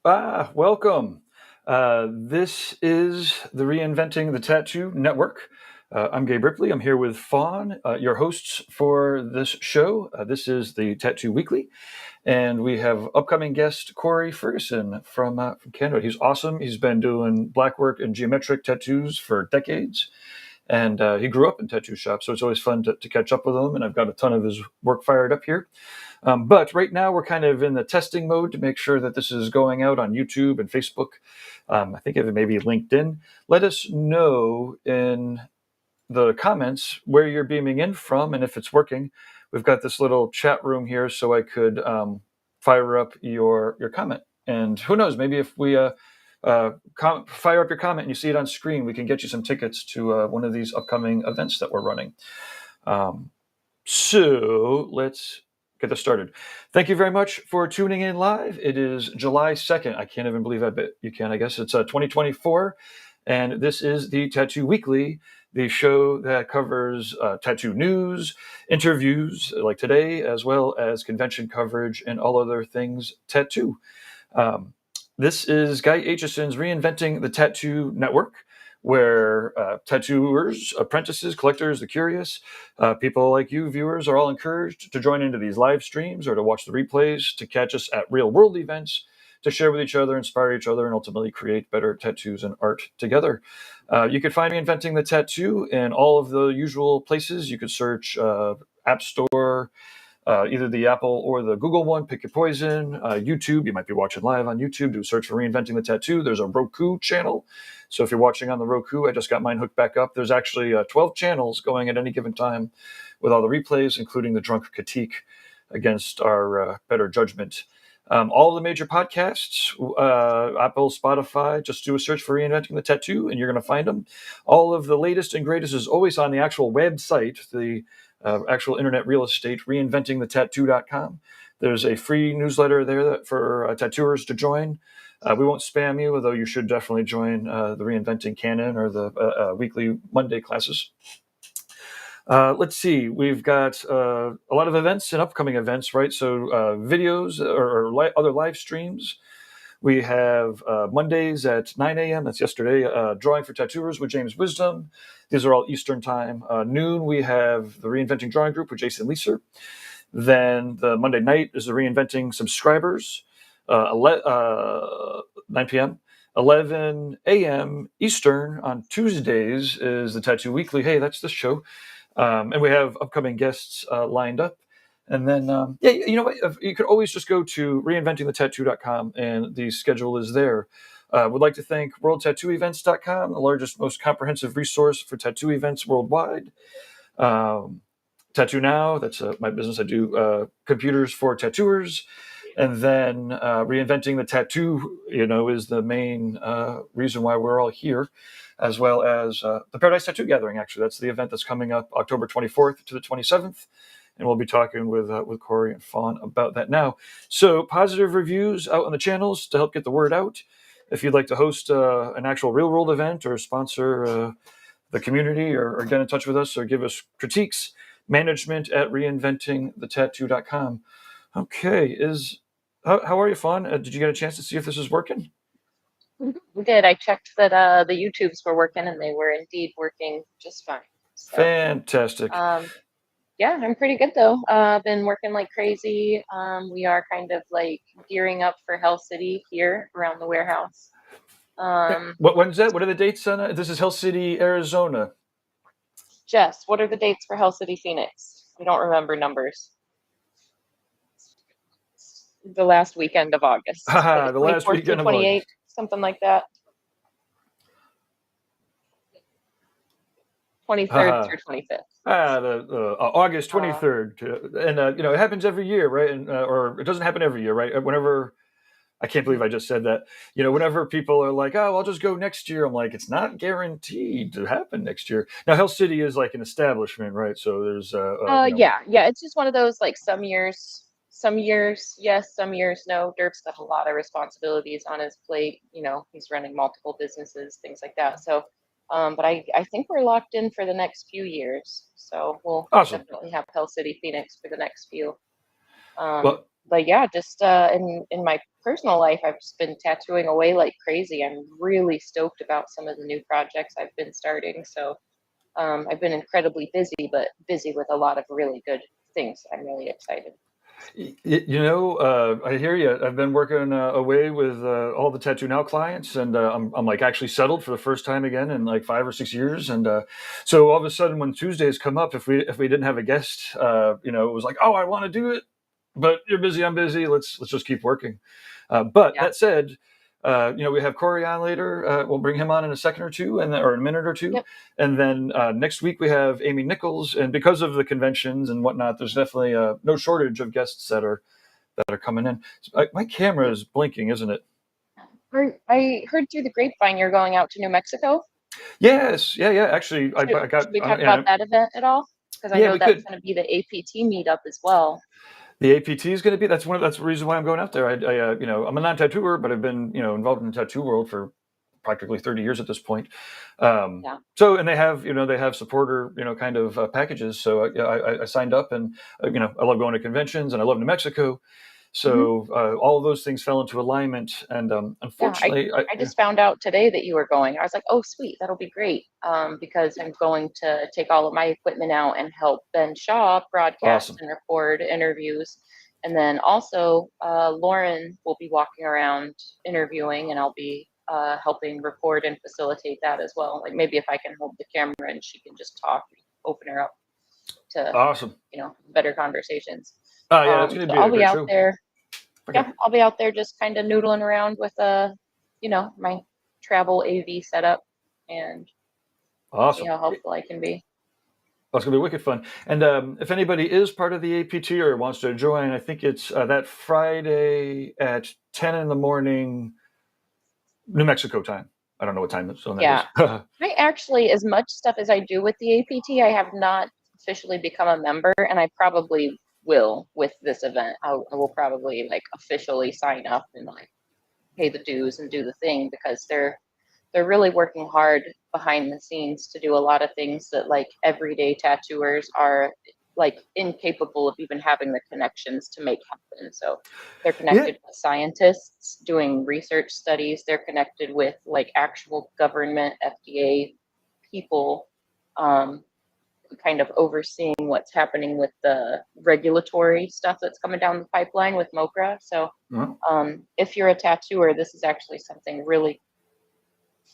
Welcome. This is the Reinventing the Tattoo Network. I'm Gabe Ripley. I'm here with Fawn, your hosts for this show. This is the Tattoo Weekly, and we have upcoming guest Cory Ferguson from Canada. He's awesome. He's been doing blackwork and geometric tattoos for decades, and he grew up in tattoo shops, so it's always fun to catch up with him. And I've got a ton of his work fired up here. But right now we're kind of in the testing mode to make sure that this is going out on YouTube and Facebook. I think even maybe LinkedIn. Let us know in the comments where you're beaming in from and if it's working. We've got this little chat room here, so I could fire up your comment. And who knows, maybe if we fire up your comment and you see it on screen, we can get you some tickets to one of these upcoming events that we're running. So let's get this started. Thank you very much for tuning in live. It is July 2nd. I can't even believe I bet you can. I guess it's 2024. And this is the Tattoo Weekly, the show that covers tattoo news, interviews like today, as well as convention coverage and all other things tattoo. This is Guy Aitchison's Reinventing the Tattoo Network, where tattooers, apprentices, collectors, the curious, people like you viewers are all encouraged to join into these live streams or to watch the replays, to catch us at real world events, to share with each other, inspire each other, and ultimately create better tattoos and art together. You can find Reinventing the Tattoo in all of the usual places. You could search App Store, either the Apple or the Google one, pick your poison. YouTube, you might be watching live on YouTube, do a search for Reinventing the Tattoo. There's a Roku channel. So if you're watching on the Roku, I just got mine hooked back up. There's actually 12 channels going at any given time with all the replays, including the drunk critique against our better judgment. All the major podcasts, Apple, Spotify, just do a search for Reinventing the Tattoo and you're going to find them. All of the latest and greatest is always on the actual website, the actual internet real estate, reinventingthetattoo.com. There's a free newsletter there for tattooers to join. We won't spam you, although you should definitely join the Reinventing Canon or the weekly Monday classes. Let's see. We've got a lot of events and upcoming events, right? So videos or other live streams. We have Mondays at 9 a.m. That's yesterday. Drawing for Tattooers with James Wisdom. These are all Eastern time. Noon, we have the Reinventing Drawing Group with Jason Leeser. Then the Monday night is the Reinventing Subscribers, 9 p.m. 11 a.m. Eastern on Tuesdays is the Tattoo Weekly. Hey, that's the show. And we have upcoming guests lined up. And then, you know what? You could always just go to reinventingthetattoo.com and the schedule is there. Would like to thank worldtattooevents.com, the largest, most comprehensive resource for tattoo events worldwide. Tattoo Now, that's my business. I do computers for tattooers. And then Reinventing the Tattoo, is the main reason why we're all here, as well as the Paradise Tattoo Gathering, actually. That's the event that's coming up October 24th to the 27th. And we'll be talking with Cory and Fawn about that now. So positive reviews out on the channels to help get the word out. If you'd like to host an actual real-world event or sponsor the community or get in touch with us or give us critiques, management at reinventingthetattoo.com. Okay, how are you, Fawn? Did you get a chance to see if this is working? We did. I checked that the YouTubes were working, and they were indeed working just fine. So, fantastic. Yeah, I'm pretty good though. I've been working like crazy. We are kind of like gearing up for Hell City here around the warehouse. When's that? What are the dates on it? This is Hell City, Arizona. Jess, what are the dates for Hell City, Phoenix? I don't remember numbers. The last weekend of August. The last weekend of August. Something like that. 23rd through 25th. August 23rd. And, it happens every year, right? And, or it doesn't happen every year, right? Whenever, I can't believe I just said that. Whenever people are like, oh, I'll just go next year. I'm like, it's not guaranteed to happen next year. Now, Hell City is like an establishment, right? So there's... Yeah. It's just one of those, like, some years yes, some years no. Dirk's got a lot of responsibilities on his plate. He's running multiple businesses, things like that. So, but I think we're locked in for the next few years. So we'll definitely have Hell City, Phoenix for the next few. Well, But yeah, just in my personal life, I've just been tattooing away like crazy. I'm really stoked about some of the new projects I've been starting. So I've been incredibly busy, but busy with a lot of really good things. I'm really excited. I hear you. I've been working away with all the Tattoo Now clients, and I'm like actually settled for the first time again in like 5 or 6 years. And so all of a sudden, when Tuesdays come up, if we didn't have a guest, it was like, oh, I want to do it, but you're busy, I'm busy. Let's just keep working. But Yeah. that said, we have Cory on later. We'll bring him on in a second or two, or a minute or two. Yep. And then next week we have Amy Nichols. And because of the conventions and whatnot, there's definitely no shortage of guests that are coming in. My camera is blinking, isn't it? I heard through the grapevine you're going out to New Mexico. Yes. Yeah. Actually, I got. Should we talk about that event at all? Because I Yeah, know we that's could. going to be the APT meetup as well. The APT is going to be. That's the reason why I'm going out there. I'm a non-tattooer, but I've been involved in the tattoo world for practically 30 years at this point. Yeah. So, and they have supporter, kind of packages. So I signed up, and I love going to conventions, and I love New Mexico. Hmm. So all of those things fell into alignment, and Yeah, unfortunately, I just found out today that you were going. I was like, oh, sweet, that'll be great. Because I'm going to take all of my equipment out and help Ben Shaw broadcast awesome, and record interviews. And then also, Lauren will be walking around interviewing, and I'll be helping record and facilitate that as well. Like maybe if I can hold the camera and she can just talk, open her up to, awesome. better conversations. Oh yeah, it's going to So be a I'll be great out show. there, Okay, yeah, I'll be out there just kind of noodling around with my travel AV setup and see awesome. how helpful I can be. That's going to be wicked fun. And if anybody is part of the APT or wants to join, I think it's that Friday at 10 in the morning, New Mexico time. I don't know what time zone that is. Yeah, I actually, as much stuff as I do with the APT, I have not officially become a member, and I probably will with this event. I will probably like officially sign up and like pay the dues and do the thing because they're really working hard behind the scenes to do a lot of things that like everyday tattooers are like incapable of even having the connections to make happen. So they're Yeah, connected with scientists doing research studies. They're connected with like actual government FDA people, um, kind of overseeing what's happening with the regulatory stuff that's coming down the pipeline with MOCRA. So well, if you're a tattooer, this is actually something really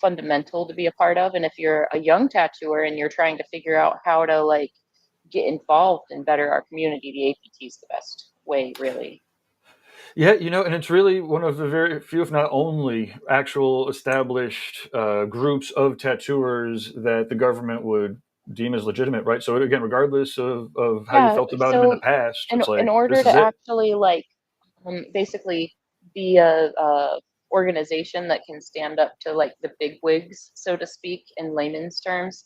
fundamental to be a part of. And if you're a young tattooer and you're trying to figure out how to like get involved and better our community, the APT is the best way, really. yeah, and it's really one of the very few, if not only, actual established groups of tattooers that the government would deem as legitimate, right? So again, regardless of how you Yeah. felt about them in the So past, in it's in like order this to is it. actually like basically be a organization that can stand up to like the big wigs, so to speak, in layman's terms,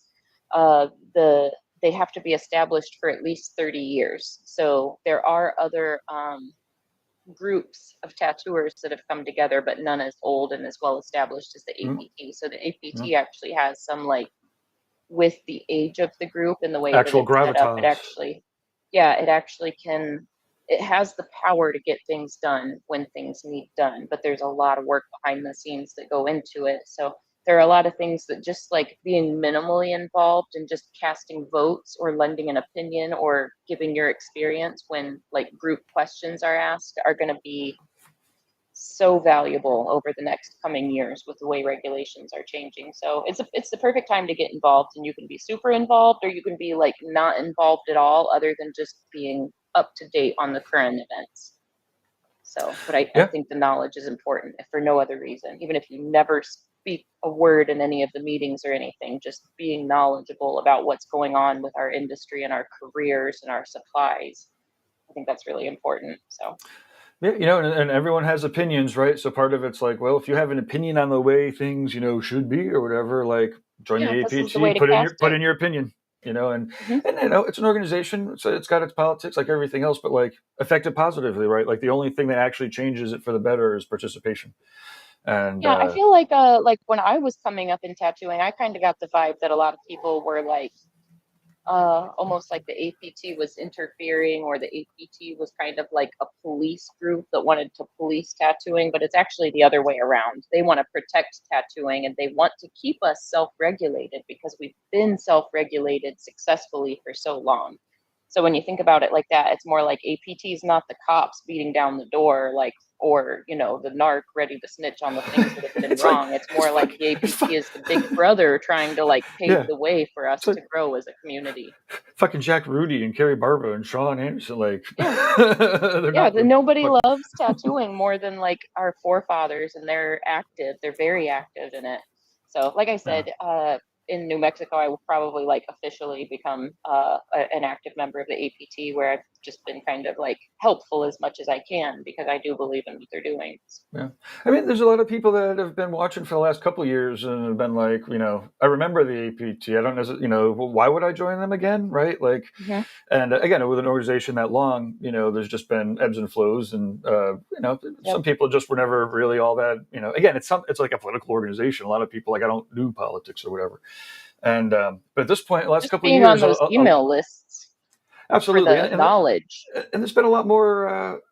they have to be established for at least 30 years. So there are other groups of tattooers that have come together, but none as old and as well established as the Mm, APT. So the mm. APT actually has some like with the age of the group and the way that Actual it's set up, it gravitas. actually, yeah, it actually can, it has the power to get things done when things need done, but there's a lot of work behind the scenes that go into it. So there are a lot of things that just like being minimally involved and just casting votes or lending an opinion or giving your experience when like group questions are asked are going to be so valuable over the next coming years with the way regulations are changing. So it's the perfect time to get involved, and you can be super involved or you can be like not involved at all other than just being up to date on the current events. So, but I Yeah. think the knowledge is important if for no other reason. Even if you never speak a word in any of the meetings or anything, just being knowledgeable about what's going on with our industry and our careers and our supplies. I think that's really important. So Yeah, and everyone has opinions, right? So part of it's like, well, if you have an opinion on the way things, should be or whatever, like join yeah, the this is the way APT, to put in your cast put it. in your opinion, and Mhm. and it's an organization, so it's got its politics like everything else, but like affect it positively, right? Like the only thing that actually changes it for the better is participation. And Yeah, I feel like when I was coming up in tattooing, I kind of got the vibe that a lot of people were like almost like the APT was interfering, or the APT was kind of like a police group that wanted to police tattooing, but it's actually the other way around. They want to protect tattooing, and they want to keep us self-regulated because we've been self-regulated successfully for so long. So when you think about it like that, it's more like APT is not the cops beating down the door, like, or the narc ready to snitch on the things that have been It's like wrong. It's more like the APT is the big brother trying to like pave yeah. the way for us It's like to grow as a community. fucking Jack Rudy and Carrie Barber and Sean Anderson, like Yeah, they're yeah. not the Nobody but loves tattooing more than like our forefathers, and they're active. They're very active in it. So, like I yeah. said, in New Mexico, I will probably like officially become an active member of the APT, where I've just been kind of like helpful as much as I can because I do believe in what they're doing. Yeah, I mean, there's a lot of people that have been watching for the last couple of years and have been like, I remember the APT. I don't know, well, why would I join them again, right? Like, Mm-hmm. and again, with an organization that long, there's just been ebbs and flows, and Yep. some people just were never really all that. Again, it's like a political organization. A lot of people like I don't do politics or whatever, and but at this point, the last Just couple of being on years, those email lists for absolutely, the knowledge. and there's been a lot more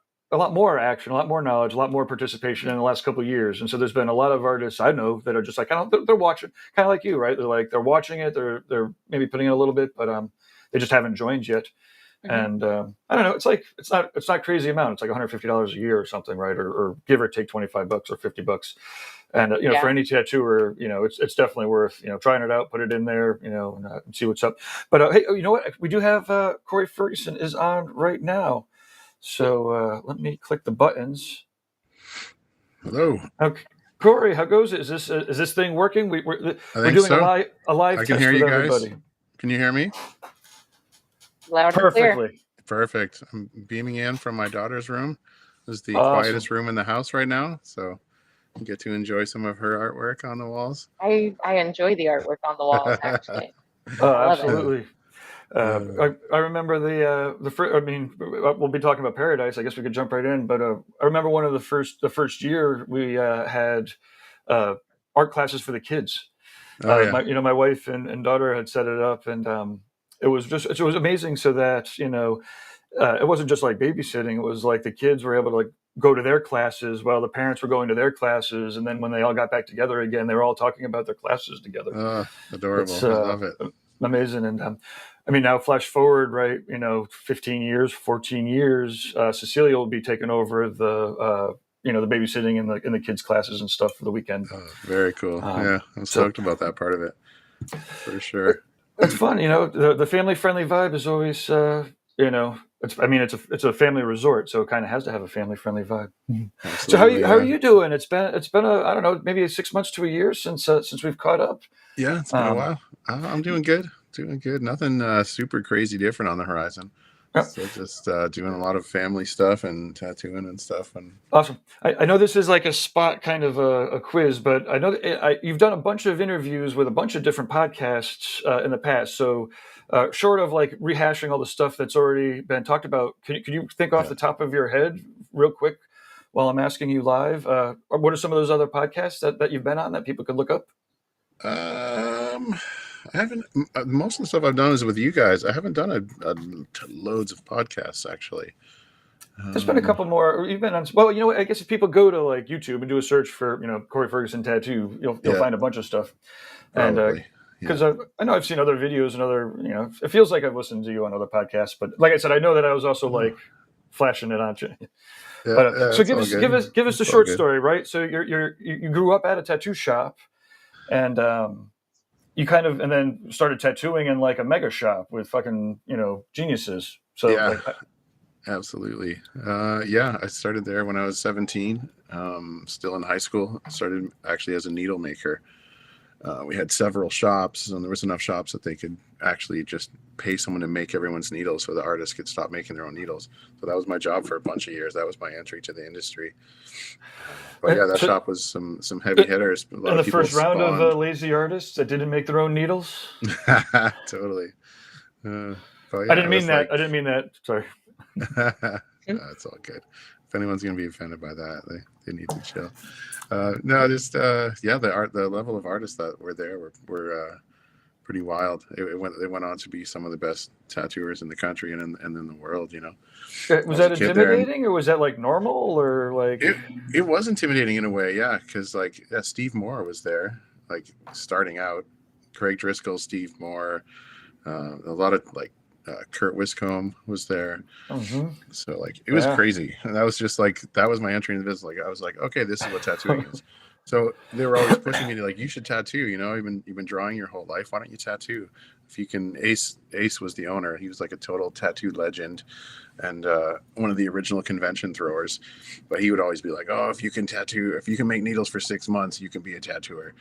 action, a lot more knowledge, a lot more participation in the last couple of years. And so there's been a lot of artists I know that are just like, they're watching, kind of like you, right? They're watching it, they're maybe putting in a little bit, but they just haven't joined yet. Mm-hmm. And I don't know, it's not crazy amount. It's like $150 a year or something, right? Or give or take $25 or $50. And Yeah. for any tattooer, it's definitely worth trying it out, put it in there, and see what's up. But hey, you know what? We do have Cory Ferguson is on right now, so let me click the buttons. Hello. Okay. Cory, how goes it? Is this thing working? We're doing so. a live I can test hear with you guys. everybody. Can you hear me? Loud and clear. Perfectly. Perfect. I'm beaming in from my daughter's room. This is the Awesome. quietest room in the house right now, so I get to enjoy some of her artwork on the walls. I enjoy the artwork on the walls, actually. I love Absolutely. I remember the first. I mean, we'll be talking about Paradise. I guess we could jump right in. But I remember one of the first year we had art classes for the kids. Oh, yeah. My wife and daughter had set it up, and it was amazing. So that it wasn't just like babysitting. It was like the kids were able to like go to their classes while the parents were going to their classes, and then when they all got back together again, they were all talking about their classes together. Oh, adorable. I love it. Amazing. And I mean, now flash forward, right? 15 years, 14 years, Cecilia will be taking over the the babysitting in the kids' classes and stuff for the weekend. Oh, very cool. Yeah, I'm stoked about that part of it, for sure. It's fun, the family friendly vibe is always, it's a family resort, so it kind of has to have a family friendly vibe. Absolutely, so how are you doing? It's been I don't know, maybe 6 months to a year since we've caught up. Yeah, it's been a while. I'm doing good. Nothing super crazy different on the horizon. So just doing a lot of family stuff and tattooing and stuff. And awesome. I know this is like a spot kind of a quiz, but I know that you've done a bunch of interviews with a bunch of different podcasts in the past. So short of like rehashing all the stuff that's already been talked about, can you think off the top of your head real quick while I'm asking you live? What are some of those other podcasts that you've been on that people could look up? I haven't. Most of the stuff I've done is with you guys. I haven't done loads of podcasts actually. There's been a couple more. You've been on. Well, I guess if people go to like YouTube and do a search for Cory Ferguson tattoo, you'll find a bunch of stuff. Probably. And because I know I've seen other videos and other it feels like I've listened to you on other podcasts, but like I said, I know that I was also like flashing it on you. But so give us the short story, right? So you grew up at a tattoo shop, and you kind of and then started tattooing in like a mega shop with fucking geniuses. So yeah, absolutely. I started there when I was 17, still in high school. I started actually as a needle maker. We had several shops, and there was enough shops that they could actually just pay someone to make everyone's needles so the artists could stop making their own needles. So that was my job for a bunch of years. That was my entry to the industry. But yeah, that shop was some heavy hitters. In the first round of lazy artists that didn't make their own needles? Totally. I didn't mean that. I didn't mean that. Sorry. It's all good. If anyone's going to be offended by that, they need to chill. No, just the level of artists that were there were pretty wild. They went on to be some of the best tattooers in the country and in the world. I Was was a that kid there, and intimidating, or was that like normal, or like? it was intimidating in a way, yeah, because like Steve Moore was there, like starting out. Craig Driscoll, Steve Moore, a lot of like Kurt Wiscombe was there. Mm-hmm. So like it was Yeah. crazy, and that was just like that was my entry into the business. Like I was like, okay, this is what tattooing is. So they were always pushing me to like, you should tattoo. You've been drawing your whole life. Why don't you tattoo? If you can, Ace was the owner. He was like a total tattoo legend, and one of the original convention throwers. But he would always be like, oh, if you can tattoo, if you can make needles for 6 months, you can be a tattooer.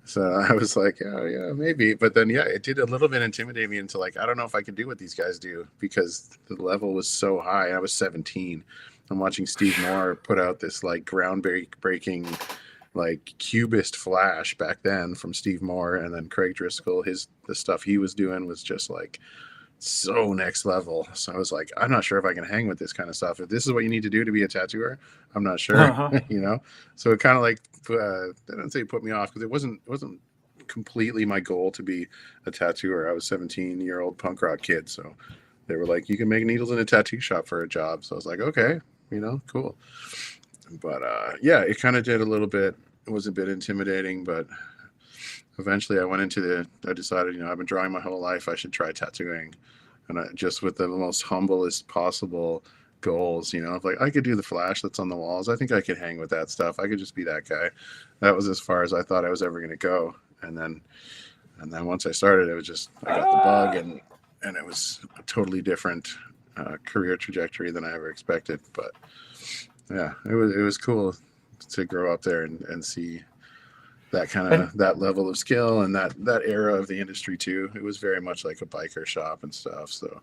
So I was like, oh yeah, maybe. But then yeah, it did a little bit intimidate me into like, I don't know if I could do what these guys do because the level was so high. I was 17. I'm watching Steve Moore put out this like groundbreaking like cubist flash back then from Steve Moore, and then Craig Driscoll, the stuff he was doing was just like so next level. So I was like, I'm not sure if I can hang with this kind of stuff. If this is what you need to do to be a tattooer, I'm not sure. Uh-huh. So it kind of like I don't say it put me off, because it wasn't completely my goal to be a tattooer. I was 17-year-old punk rock kid, so they were like, you can make needles in a tattoo shop for a job. So I was like, okay, cool. But yeah, it kind of did a little bit. It was a bit intimidating, but eventually I decided, I've been drawing my whole life, I should try tattooing. And just with the most humblest possible goals, of like, I could do the flash that's on the walls. I think I could hang with that stuff. I could just be that guy. That was as far as I thought I was ever going to go. And then once I started, it was just, I got the bug, and it was a totally different career trajectory than I ever expected. But yeah, it was cool to grow up there and see that kind of that level of skill and that era of the industry too. It was very much like a biker shop and stuff. So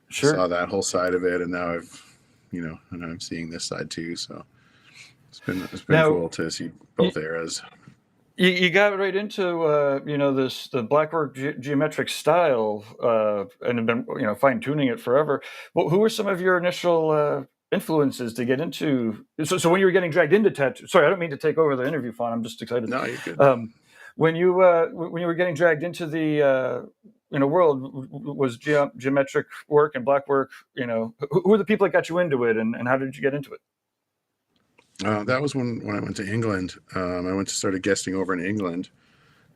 Sure. I saw that whole side of it, and now and I'm seeing this side too. So it's been Now, cool to see both eras. You got right into the Blackwork geometric style, and have been fine tuning it forever. Well, who were some of your initial influences to get into? So when you were getting dragged into tattoo, sorry, I don't mean to take over the interview, Fawn. I'm just excited. No, you're good. When you were getting dragged into the world, was geometric work and Blackwork, who were the people that got you into it, and how did you get into it? That was when I went to England. I started guesting over in England,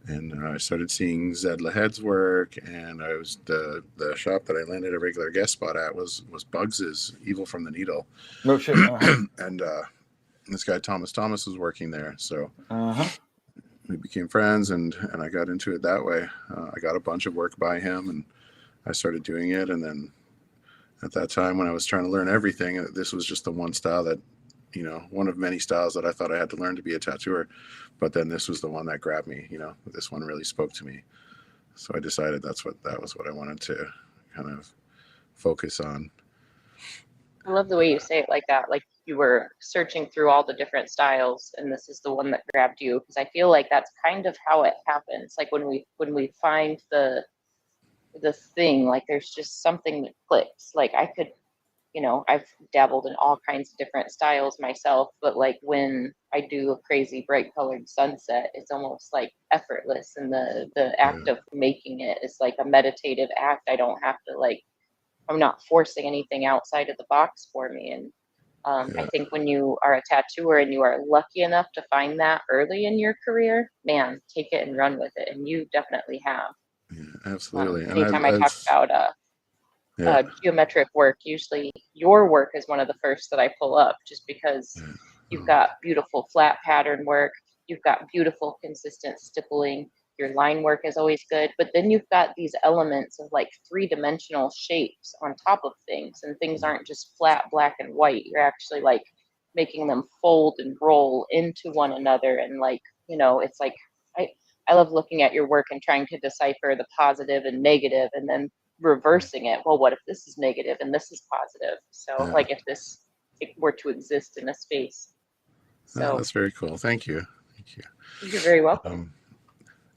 and I started seeing Zed Lahead's work. And I was the shop that I landed a regular guest spot at was Bugs's Evil from the Needle. No shit. And this guy Thomas was working there, so Uh-huh. we became friends, and I got into it that way. I got a bunch of work by him, and I started doing it. And then at that time, when I was trying to learn everything, this was just the one style that, one of many styles that I thought I had to learn to be a tattooer. But then this was the one that grabbed me. This one really spoke to me. So I decided that was what I wanted to kind of focus on. I love the way you say it like that. Like you were searching through all the different styles, and this is the one that grabbed you. Because I feel like that's kind of how it happens. Like when we find the thing, like there's just something that clicks. Like I could, I've dabbled in all kinds of different styles myself, but like when I do a crazy bright colored sunset, it's almost like effortless, and the act of making it is like a meditative act. I don't have to I'm not forcing anything outside of the box for me. And I think when you are a tattooer and you are lucky enough to find that early in your career, man, take it and run with it. And you definitely have. Yeah, absolutely. Anytime I talk about geometric work, usually your work is one of the first that I pull up, just because you've got beautiful flat pattern work, you've got beautiful consistent stippling, your line work is always good, but then you've got these elements of like three-dimensional shapes on top of things, and things aren't just flat black and white. You're actually like making them fold and roll into one another, and it's like I love looking at your work and trying to decipher the positive and negative, and then reversing it. Well, what if this is negative and this is positive? So like if it were to exist in a space. So that's very cool. Thank you. You're very welcome.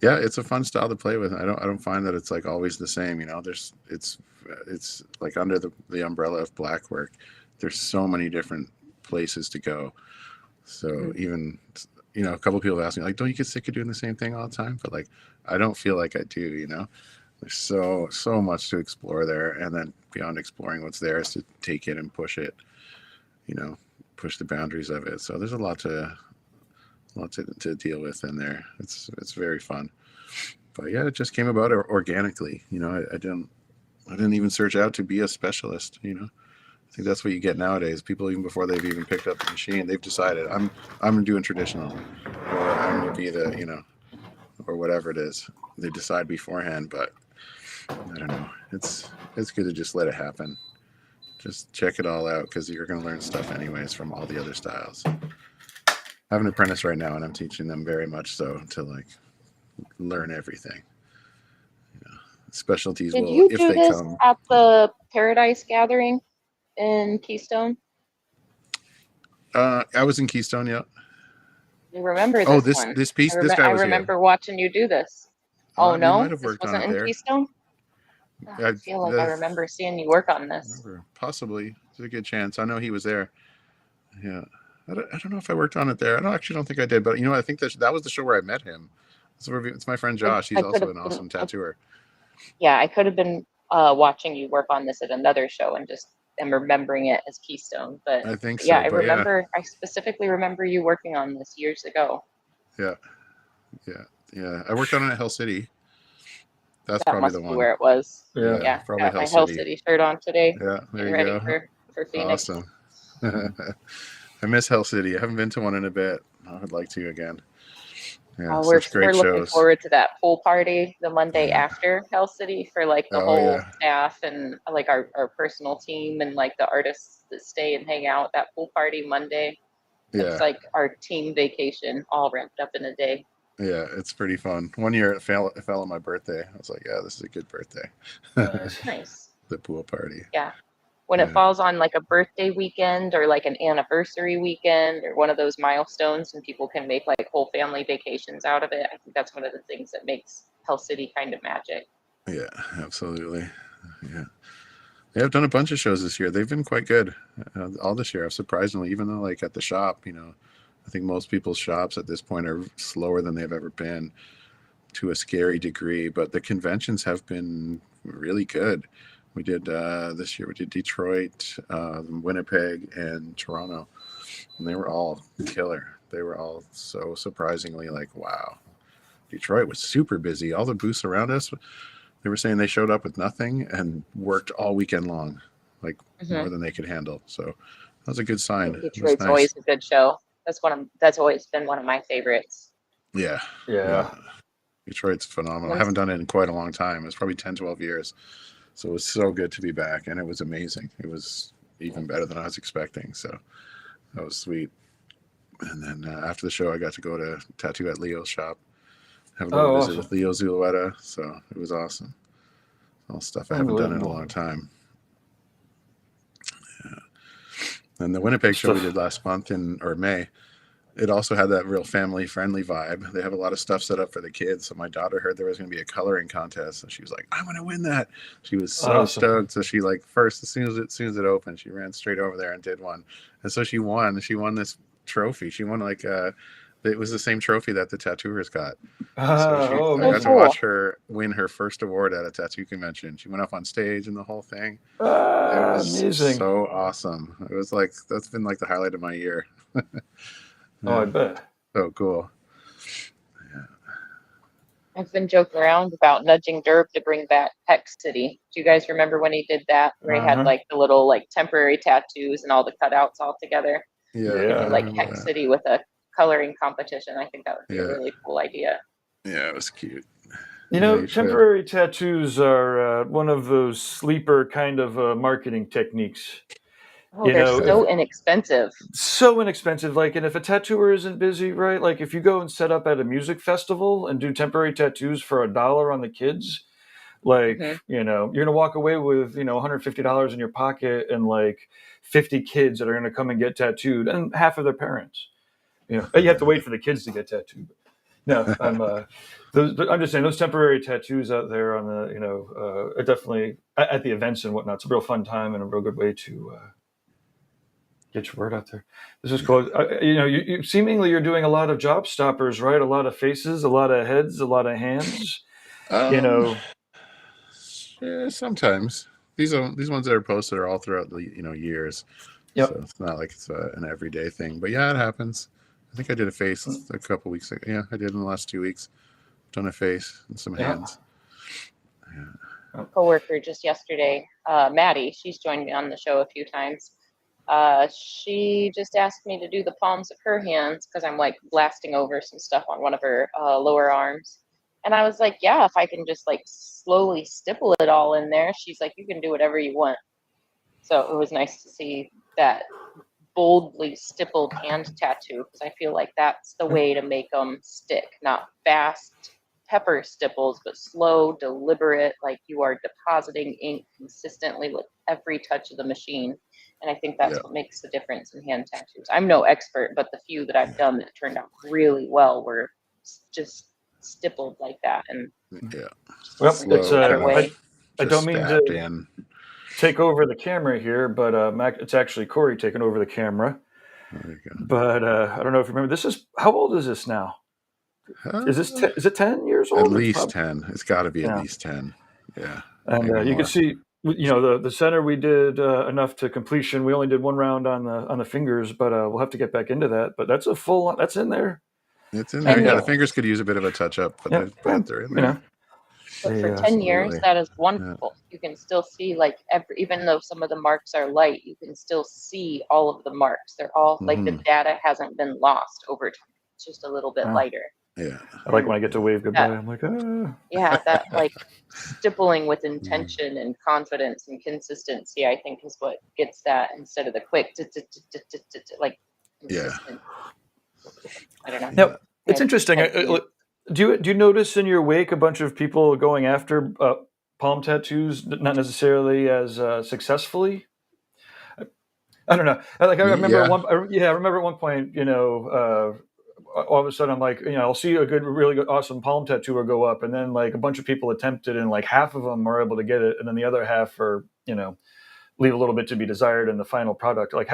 Yeah, it's a fun style to play with. I don't find that it's like always the same. It's like under the umbrella of Blackwork, there's so many different places to go. So even a couple of people ask me like, don't you get sick of doing the same thing all the time? But like, I don't feel like I do. There's so much to explore there, and then beyond exploring what's there is to take it and push it. Push the boundaries of it. So there's a lot to deal with in there. It's very fun. But yeah, it just came about organically. I didn't even search out to be a specialist. I think that's what you get nowadays. People, even before they've even picked up the machine, they've decided I'm doing traditional, or I'm going to be or whatever it is. They decide beforehand, but I don't know. It's good to just let it happen. Just check it all out, because you're going to learn stuff anyways from all the other styles. I have an apprentice right now, and I'm teaching them very much so to like learn everything. Specialties Did will, you if do they this come. at the Paradise Gathering in Keystone? I was in Keystone, yeah. I remember Oh, this one. this piece, this guy I was here. remember watching you do this. Oh We might no, have this worked on wasn't it in there. Keystone. I feel like I remember seeing you work on this. Possibly. There's a good chance. I know he was there. Yeah. I don't know if I worked on it there. I don't think I did, but I think that was the show where I met him. It's my friend Josh. He's also an awesome tattooer. Yeah, I could have been watching you work on this at another show and just am remembering it as Keystone. But I think so. Yeah, I remember. I specifically remember you working on this years ago. Yeah. I worked on it at Hell City. That's that probably must the be one. where it was. Yeah, probably got Hell my Hell City. City shirt on today. Yeah, there you ready go. for Phoenix. Awesome. I miss Hell City. I haven't been to one in a bit. I would like to again. Yeah, such great we're shows. looking forward to that pool party the Monday after Hell City for like the whole staff and like our personal team and like the artists that stay and hang out. That pool party Monday. It's like our team vacation all wrapped up in a day. Yeah, it's pretty fun. One year it fell on my birthday. I was like, yeah, this is a good birthday. Nice. The pool party. Yeah. When it falls on like a birthday weekend or like an anniversary weekend or one of those milestones and people can make like whole family vacations out of it, I think that's one of the things that makes Hell City kind of magic. Yeah, absolutely. Yeah. I've done a bunch of shows this year. They've been quite good all this year, surprisingly, even though like at the shop, I think most people's shops at this point are slower than they've ever been, to a scary degree, but the conventions have been really good. We did this year, we did Detroit, Winnipeg, and Toronto, and they were all killer. They were all so surprisingly like, wow. Detroit was super busy. All the booths around us, they were saying they showed up with nothing and worked all weekend long, like more than they could handle. So that was a good sign. Detroit's always a good show. That's always been one of my favorites. Yeah. Detroit's phenomenal. I haven't done it in quite a long time. It's probably 10, 12 years. So it was so good to be back, and it was amazing. It was even better than I was expecting. So that was sweet. And then after the show, I got to go to Tattoo at Leo's shop, have a little visit with Leo Zulueta. So it was awesome. All stuff I haven't done in a long time. Yeah. And the Winnipeg show we did last month or May, it also had that real family-friendly vibe. They have a lot of stuff set up for the kids. So my daughter heard there was going to be a coloring contest, so she was like, "I'm going to win that." She was so stoked. So she as soon as it opened, she ran straight over there and did one. And so she won. She won this trophy. She won it was the same trophy that the tattooers got. I got to watch her win her first award at a tattoo convention. She went up on stage and the whole thing. It was amazing. So awesome. It was like, that's been like the highlight of my year. Oh, I bet. So cool. Yeah. I've been joking around about nudging Derb to bring back Heck City. Do you guys remember when he did that? Where he had like the little like temporary tattoos and all the cutouts all together? Yeah. Like Heck City with a coloring competition. I think that would be a really cool idea. Yeah, it was cute. Temporary tattoos are one of those sleeper kind of marketing techniques. Oh, they're so inexpensive. So inexpensive. Like, and if a tattooer isn't busy, right? Like, if you go and set up at a music festival and do temporary tattoos for $1 on the kids, like, you're going to walk away with, $150 in your pocket and like 50 kids that are going to come and get tattooed, and half of their parents. You have to wait for the kids to get tattooed. No, I'm just saying those temporary tattoos out there on the, definitely at the events and whatnot. It's a real fun time and a real good way to Get your word out there. This is cool. You seemingly you're doing a lot of job stoppers, right? A lot of faces, a lot of heads, a lot of hands. Um, yeah, sometimes these ones that are posted are all throughout the years, Yep. so it's not like it's an everyday thing. But yeah, it happens. I think I did a face a couple weeks ago. Yeah, I did in the last 2 weeks. Done a face and some Yeah. hands. Yeah. Coworker just yesterday, Maddie, she's joined me on the show a few times. She just asked me to do the palms of her hands because I'm like blasting over some stuff on one of her lower arms. And I was like, yeah, if I can just like slowly stipple it all in there. She's like, you can do whatever you want. So it was nice to see that boldly stippled hand tattoo because I feel like that's the way to make them stick, not fast pepper stipples, but slow, deliberate, like you are depositing ink consistently with every touch of the machine. And I think that's what makes the difference in hand tattoos. I'm no expert, but the few that I've done that turned out really well were just stippled like that. And Yeah. Well, Slow, it's better way. I don't mean to in. take over the camera here, but Mac, it's actually Cory taking over the camera. There you go. But I don't know if you remember. This is how old is this now? Is it 10 years old? At least 10. It's got to be at Yeah. least 10. Yeah. And maybe you more. can see, the center we did enough to completion. We only did one round on the fingers, but we'll have to get back into that. But that's that's in there. It's in there. And Yeah, the fingers could use a bit of a touch up, but they're in there. But for 10 years, that is wonderful. You can still see, like, even though some of the marks are light, you can still see all of the marks. They're all like the data hasn't been lost over time. It's just a little bit lighter. Yeah. I like when I get to wave goodbye. I'm like, ah. Yeah, that like stippling with intention and confidence and consistency, I think, is what gets that instead of the quick, like, consistent. I don't know. Now, it's interesting. Do you notice in your wake a bunch of people going after palm tattoos, not necessarily as successfully? I don't know. I remember I remember at one point, all of a sudden I'm like, I'll see a really good, awesome palm tattooer go up, and then like a bunch of people attempt it, and like half of them are able to get it, and then the other half are, leave a little bit to be desired in the final product. Like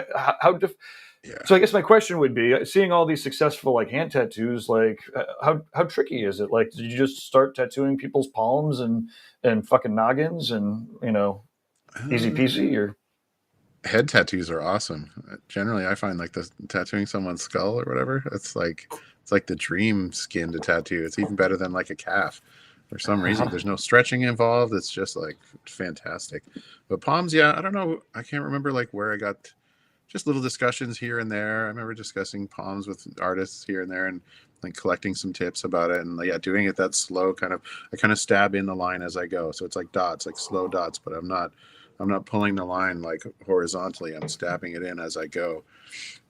So I guess my question would be, seeing all these successful like hand tattoos, like how tricky is it? Like, did you just start tattooing people's palms and fucking noggins and easy peasy? Or head tattoos are awesome. Generally, I find like the tattooing someone's skull or whatever, it's like the dream skin to tattoo. It's even better than like a calf. For some reason, there's no stretching involved. It's just like fantastic. But palms, yeah, I don't know. I can't remember like where I got just little discussions here and there. I remember discussing palms with artists here and there and like collecting some tips about it. And yeah, doing it that slow I kind of stab in the line as I go. So it's like dots, like slow dots, but I'm not pulling the line like horizontally. I'm stabbing it in as I go.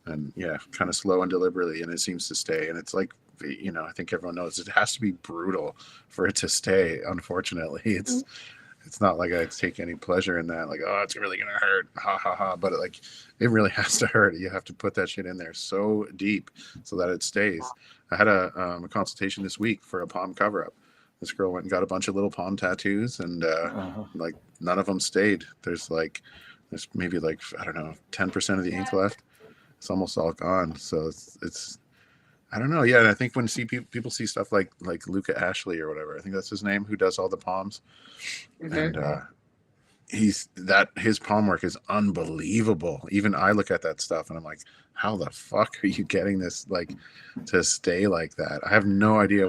And yeah, kind of slow and deliberately. And it seems to stay. And it's like, I think everyone knows it has to be brutal for it to stay. Unfortunately, it's not like I take any pleasure in that. Like, oh, it's really gonna hurt, ha ha ha. But it really has to hurt. You have to put that shit in there so deep so that it stays. I had a consultation this week for a palm cover up. This girl went and got a bunch of little palm tattoos, and like none of them stayed. There's maybe like, I don't know, 10% of the ink left. It's almost all gone. So it's I don't know. Yeah, and I think when people see stuff like Luca Ashley or whatever, I think that's his name, who does all the palms, and his palm work is unbelievable. Even I look at that stuff and I'm like, how the fuck are you getting this like to stay like that? I have no idea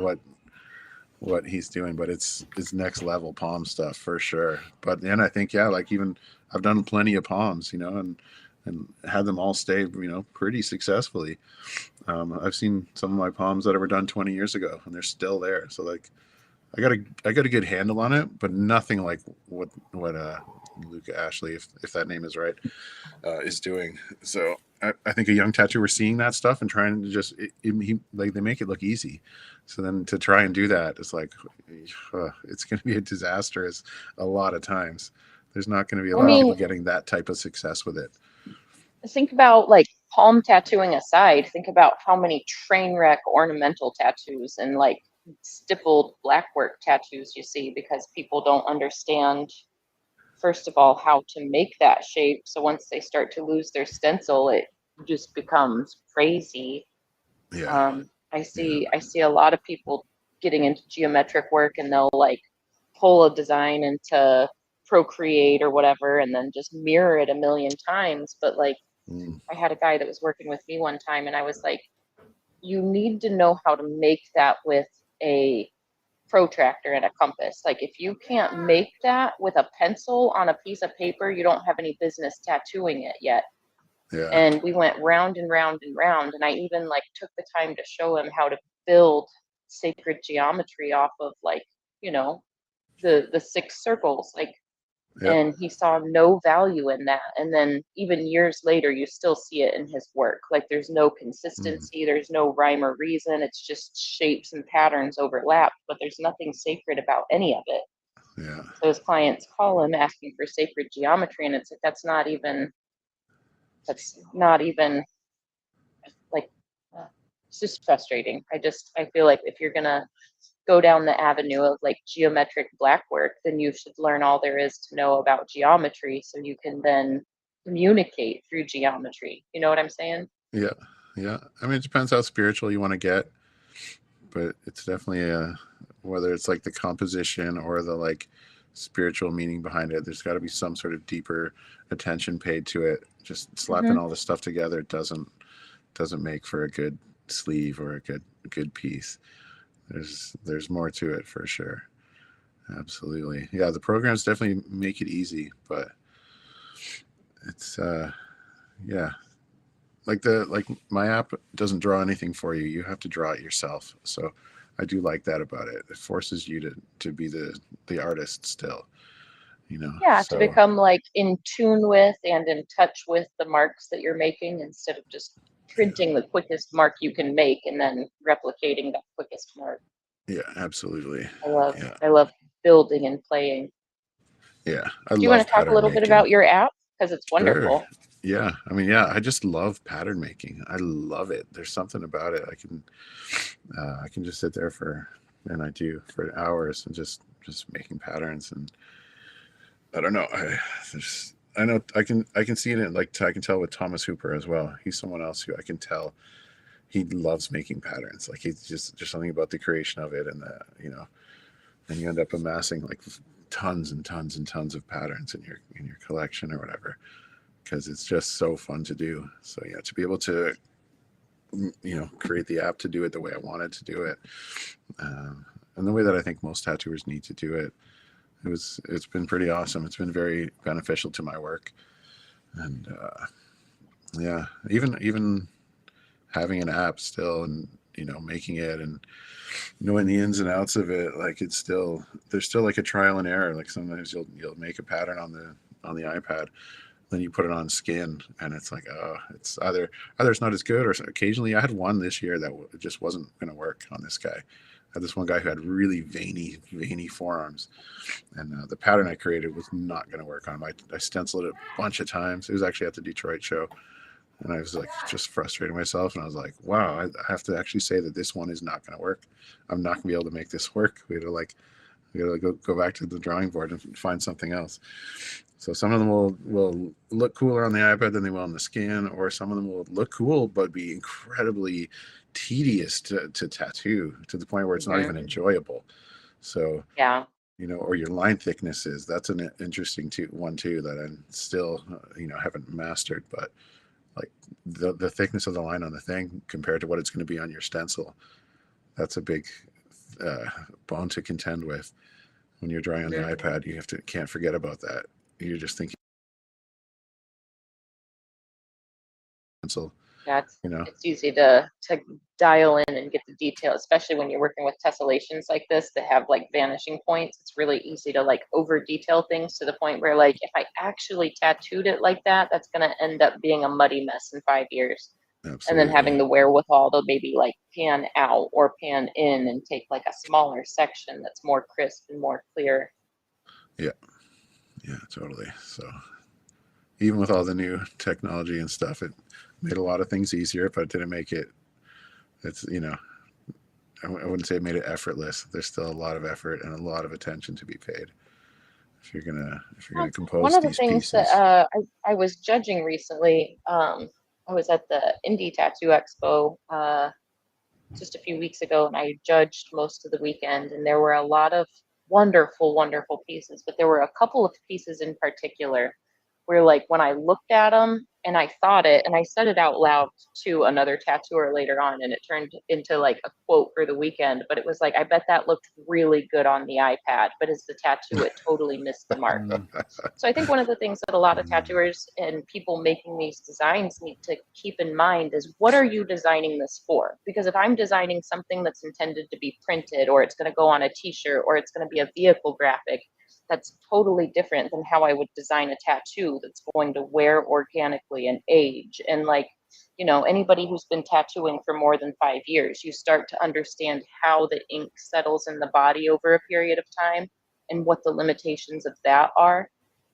what he's doing, but it's next level palm stuff for sure. But then I think, yeah, like even I've done plenty of palms, and had them all stay, pretty successfully. I've seen some of my palms that were done 20 years ago and they're still there. So like I got a good handle on it, but nothing like what Luca Ashley, if that name is right, is doing. So I think a young tattooer seeing that stuff and trying to just like they make it look easy. So then to try and do that, it's like it's going to be a disaster a lot of times. There's not going to be a lot of people getting that type of success with it. Think about like palm tattooing aside, think about how many train wreck ornamental tattoos and like stippled blackwork tattoos you see because people don't understand first of all, how to make that shape. So once they start to lose their stencil, it just becomes crazy. Yeah. I Yeah. see a lot of people getting into geometric work, and they'll like pull a design into Procreate or whatever and then just mirror it a million times. But like, Mm. I had a guy that was working with me one time, and I was like, you need to know how to make that with a protractor and a compass. Like, if you can't make that with a pencil on a piece of paper, you don't have any business tattooing it yet. Yeah. And we went round and round and round, and I even like took the time to show him how to build sacred geometry off of, like, you know, the six circles, like, Yep. and he saw no value in that. And then even years later, you still see it in his work. Like, there's no consistency, there's no rhyme or reason. It's just shapes and patterns overlapped, but there's nothing sacred about any of it. Yeah. So his clients call him asking for sacred geometry, and it's like, that's not even like, it's just frustrating. I feel like if you're gonna go down the avenue of like geometric blackwork, then you should learn all there is to know about geometry so you can then communicate through geometry. You know what I'm saying? Yeah. Yeah. I mean, it depends how spiritual you want to get, but it's definitely whether it's like the composition or the like spiritual meaning behind it, there's got to be some sort of deeper attention paid to it. Just slapping all this stuff together doesn't make for a good sleeve or a good piece. There's more to it for sure. Absolutely. Yeah, the programs definitely make it easy, but it's yeah. Like my app doesn't draw anything for you. You have to draw it yourself. So I do like that about it. It forces you to be the artist still, you know. Yeah, to So become like in tune with and in touch with the marks that you're making, instead of just printing the quickest mark you can make and then replicating that quickest mark. yeah, absolutely. I love Yeah. I love building and playing. Yeah. I Do you want love to talk a pattern little bit making. about your app? Because it's Sure. wonderful. Yeah. I mean, yeah, I just love pattern making. I love it. There's something about it. I can just sit there and I do for hours and just making patterns. And I don't know. I know I can see it in, like, I can tell with Thomas Hooper as well. He's someone else who I can tell he loves making patterns. Like, he's just something about the creation of it, and and you end up amassing like tons and tons and tons of patterns in your collection or whatever, because it's just so fun to do. So yeah, to be able to create the app to do it the way I wanted to do it, and the way that I think most tattooers need to do it, it's been pretty awesome. It's been very beneficial to my work, and yeah, even having an app still, and making it and knowing the ins and outs of it, like, there's still like a trial and error. Like, sometimes you'll make a pattern on the iPad, then you put it on skin, and it's like, it's either it's not as good, or occasionally I had one this year that just wasn't going to work on this guy. I had this one guy who had really veiny forearms, and the pattern I created was not going to work on him. I stenciled it a bunch of times. It was actually at the Detroit show, and I was like just frustrating myself, and I was like, wow, I have to actually say that this one is not going to work. I'm not going to be able to make this work. We gotta go back to the drawing board and find something else. So some of them will look cooler on the iPad than they will on the skin, or some of them will look cool but be incredibly tedious to tattoo, to the point where it's not even enjoyable. So Yeah. or your line thicknesses, that's an interesting one too, that I'm still haven't mastered. But like the thickness of the line on the thing compared to what it's going to be on your stencil, that's a big bone to contend with. When you're drawing on the iPad, can't forget about that. You're just thinking stencil, Yeah, it's easy to dial in and get the detail, especially when you're working with tessellations like this that have like vanishing points. It's really easy to like over detail things to the point where, like, if I actually tattooed it like that, that's going to end up being a muddy mess in 5 years. Absolutely. And then having the wherewithal to maybe like pan out or pan in and take like a smaller section that's more crisp and more clear. Yeah, totally. So even with all the new technology and stuff, it made a lot of things easier, but it didn't make it, I wouldn't say it made it effortless. There's still a lot of effort and a lot of attention to be paid. if you're gonna One compose of the these things that pieces. I was judging recently, I was at the Indie Tattoo Expo just a few weeks ago, and I judged most of the weekend, and there were a lot of wonderful, wonderful pieces, but there were a couple of pieces in particular where, like, when I looked at them and I thought it, and I said it out loud to another tattooer later on, and it turned into like a quote for the weekend, but it was like, I bet that looked really good on the iPad, but as the tattoo, it totally missed the mark. Mm. So I think one of the things that a lot of tattooers and people making these designs need to keep in mind is, what are you designing this for? Because if I'm designing something that's intended to be printed, or it's going to go on a t-shirt, or it's going to be a vehicle graphic, that's totally different than how I would design a tattoo that's going to wear organically and age. And like, you know, anybody who's been tattooing for more than 5 years, you start to understand how the ink settles in the body over a period of time and what the limitations of that are.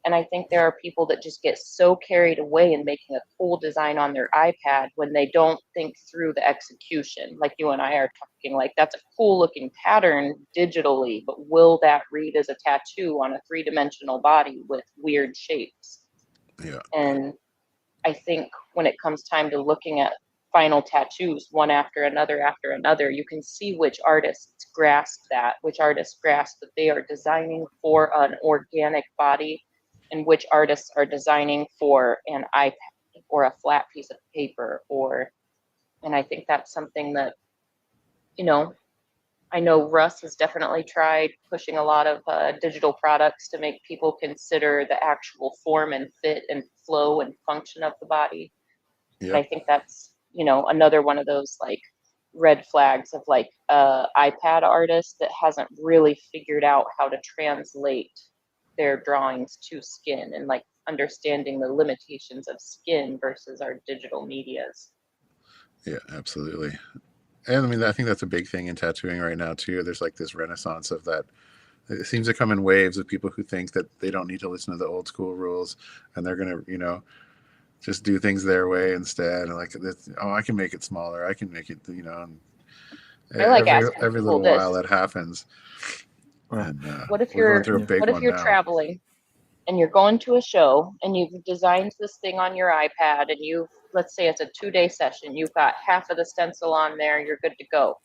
And I think there are people that just get so carried away in making a cool design on their iPad when they don't think through the execution. Like you and I are talking, like, that's a cool looking pattern digitally, but will that read as a tattoo on a 3-dimensional body with weird shapes? Yeah. And I think when it comes time to looking at final tattoos, one after another, you can see which artists grasp that they are designing for an organic body, and which artists are designing for an iPad or a flat piece of paper. And I think that's something that, you know, I know Russ has definitely tried pushing a lot of digital products to make people consider the actual form and fit and flow and function of the body. And I Yep. think that's, you know, another one of those like red flags of like iPad artist that hasn't really figured out how to translate their drawings to skin, and like understanding the limitations of skin versus our digital medias. Yeah, absolutely. And I mean, I think that's a big thing in tattooing right now too. There's like this renaissance of that. It seems to come in waves of people who think that they don't need to listen to the old school rules, and they're gonna, just do things their way instead. And like, oh, I can make it smaller. I can make it, and I like asking every people little while this: that happens. Well, And what if we're going you're through a big what if one you're now. traveling and you're going to a show and you've designed this thing on your iPad, and let's say it's a 2-day session, you've got half of the stencil on there, you're good to go.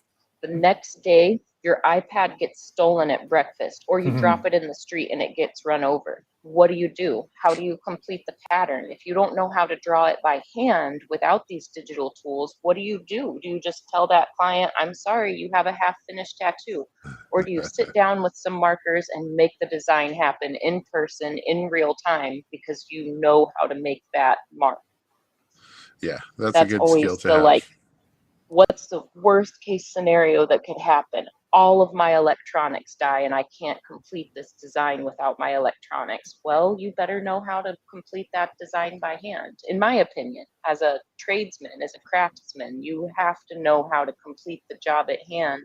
The next day, your iPad gets stolen at breakfast, or you drop it in the street and it gets run over. What do? How do you complete the pattern? If you don't know how to draw it by hand without these digital tools, what do? Do you just tell that client, I'm sorry, you have a half finished tattoo? Or do you sit down with some markers and make the design happen in person, in real time, because you know how to make that mark? Yeah, that's a That's good skill always to the have. like, what's the worst case scenario that could happen? All of my electronics die and I can't complete this design without my electronics. Well, you better know how to complete that design by hand. In my opinion, as a tradesman, as a craftsman, you have to know how to complete the job at hand,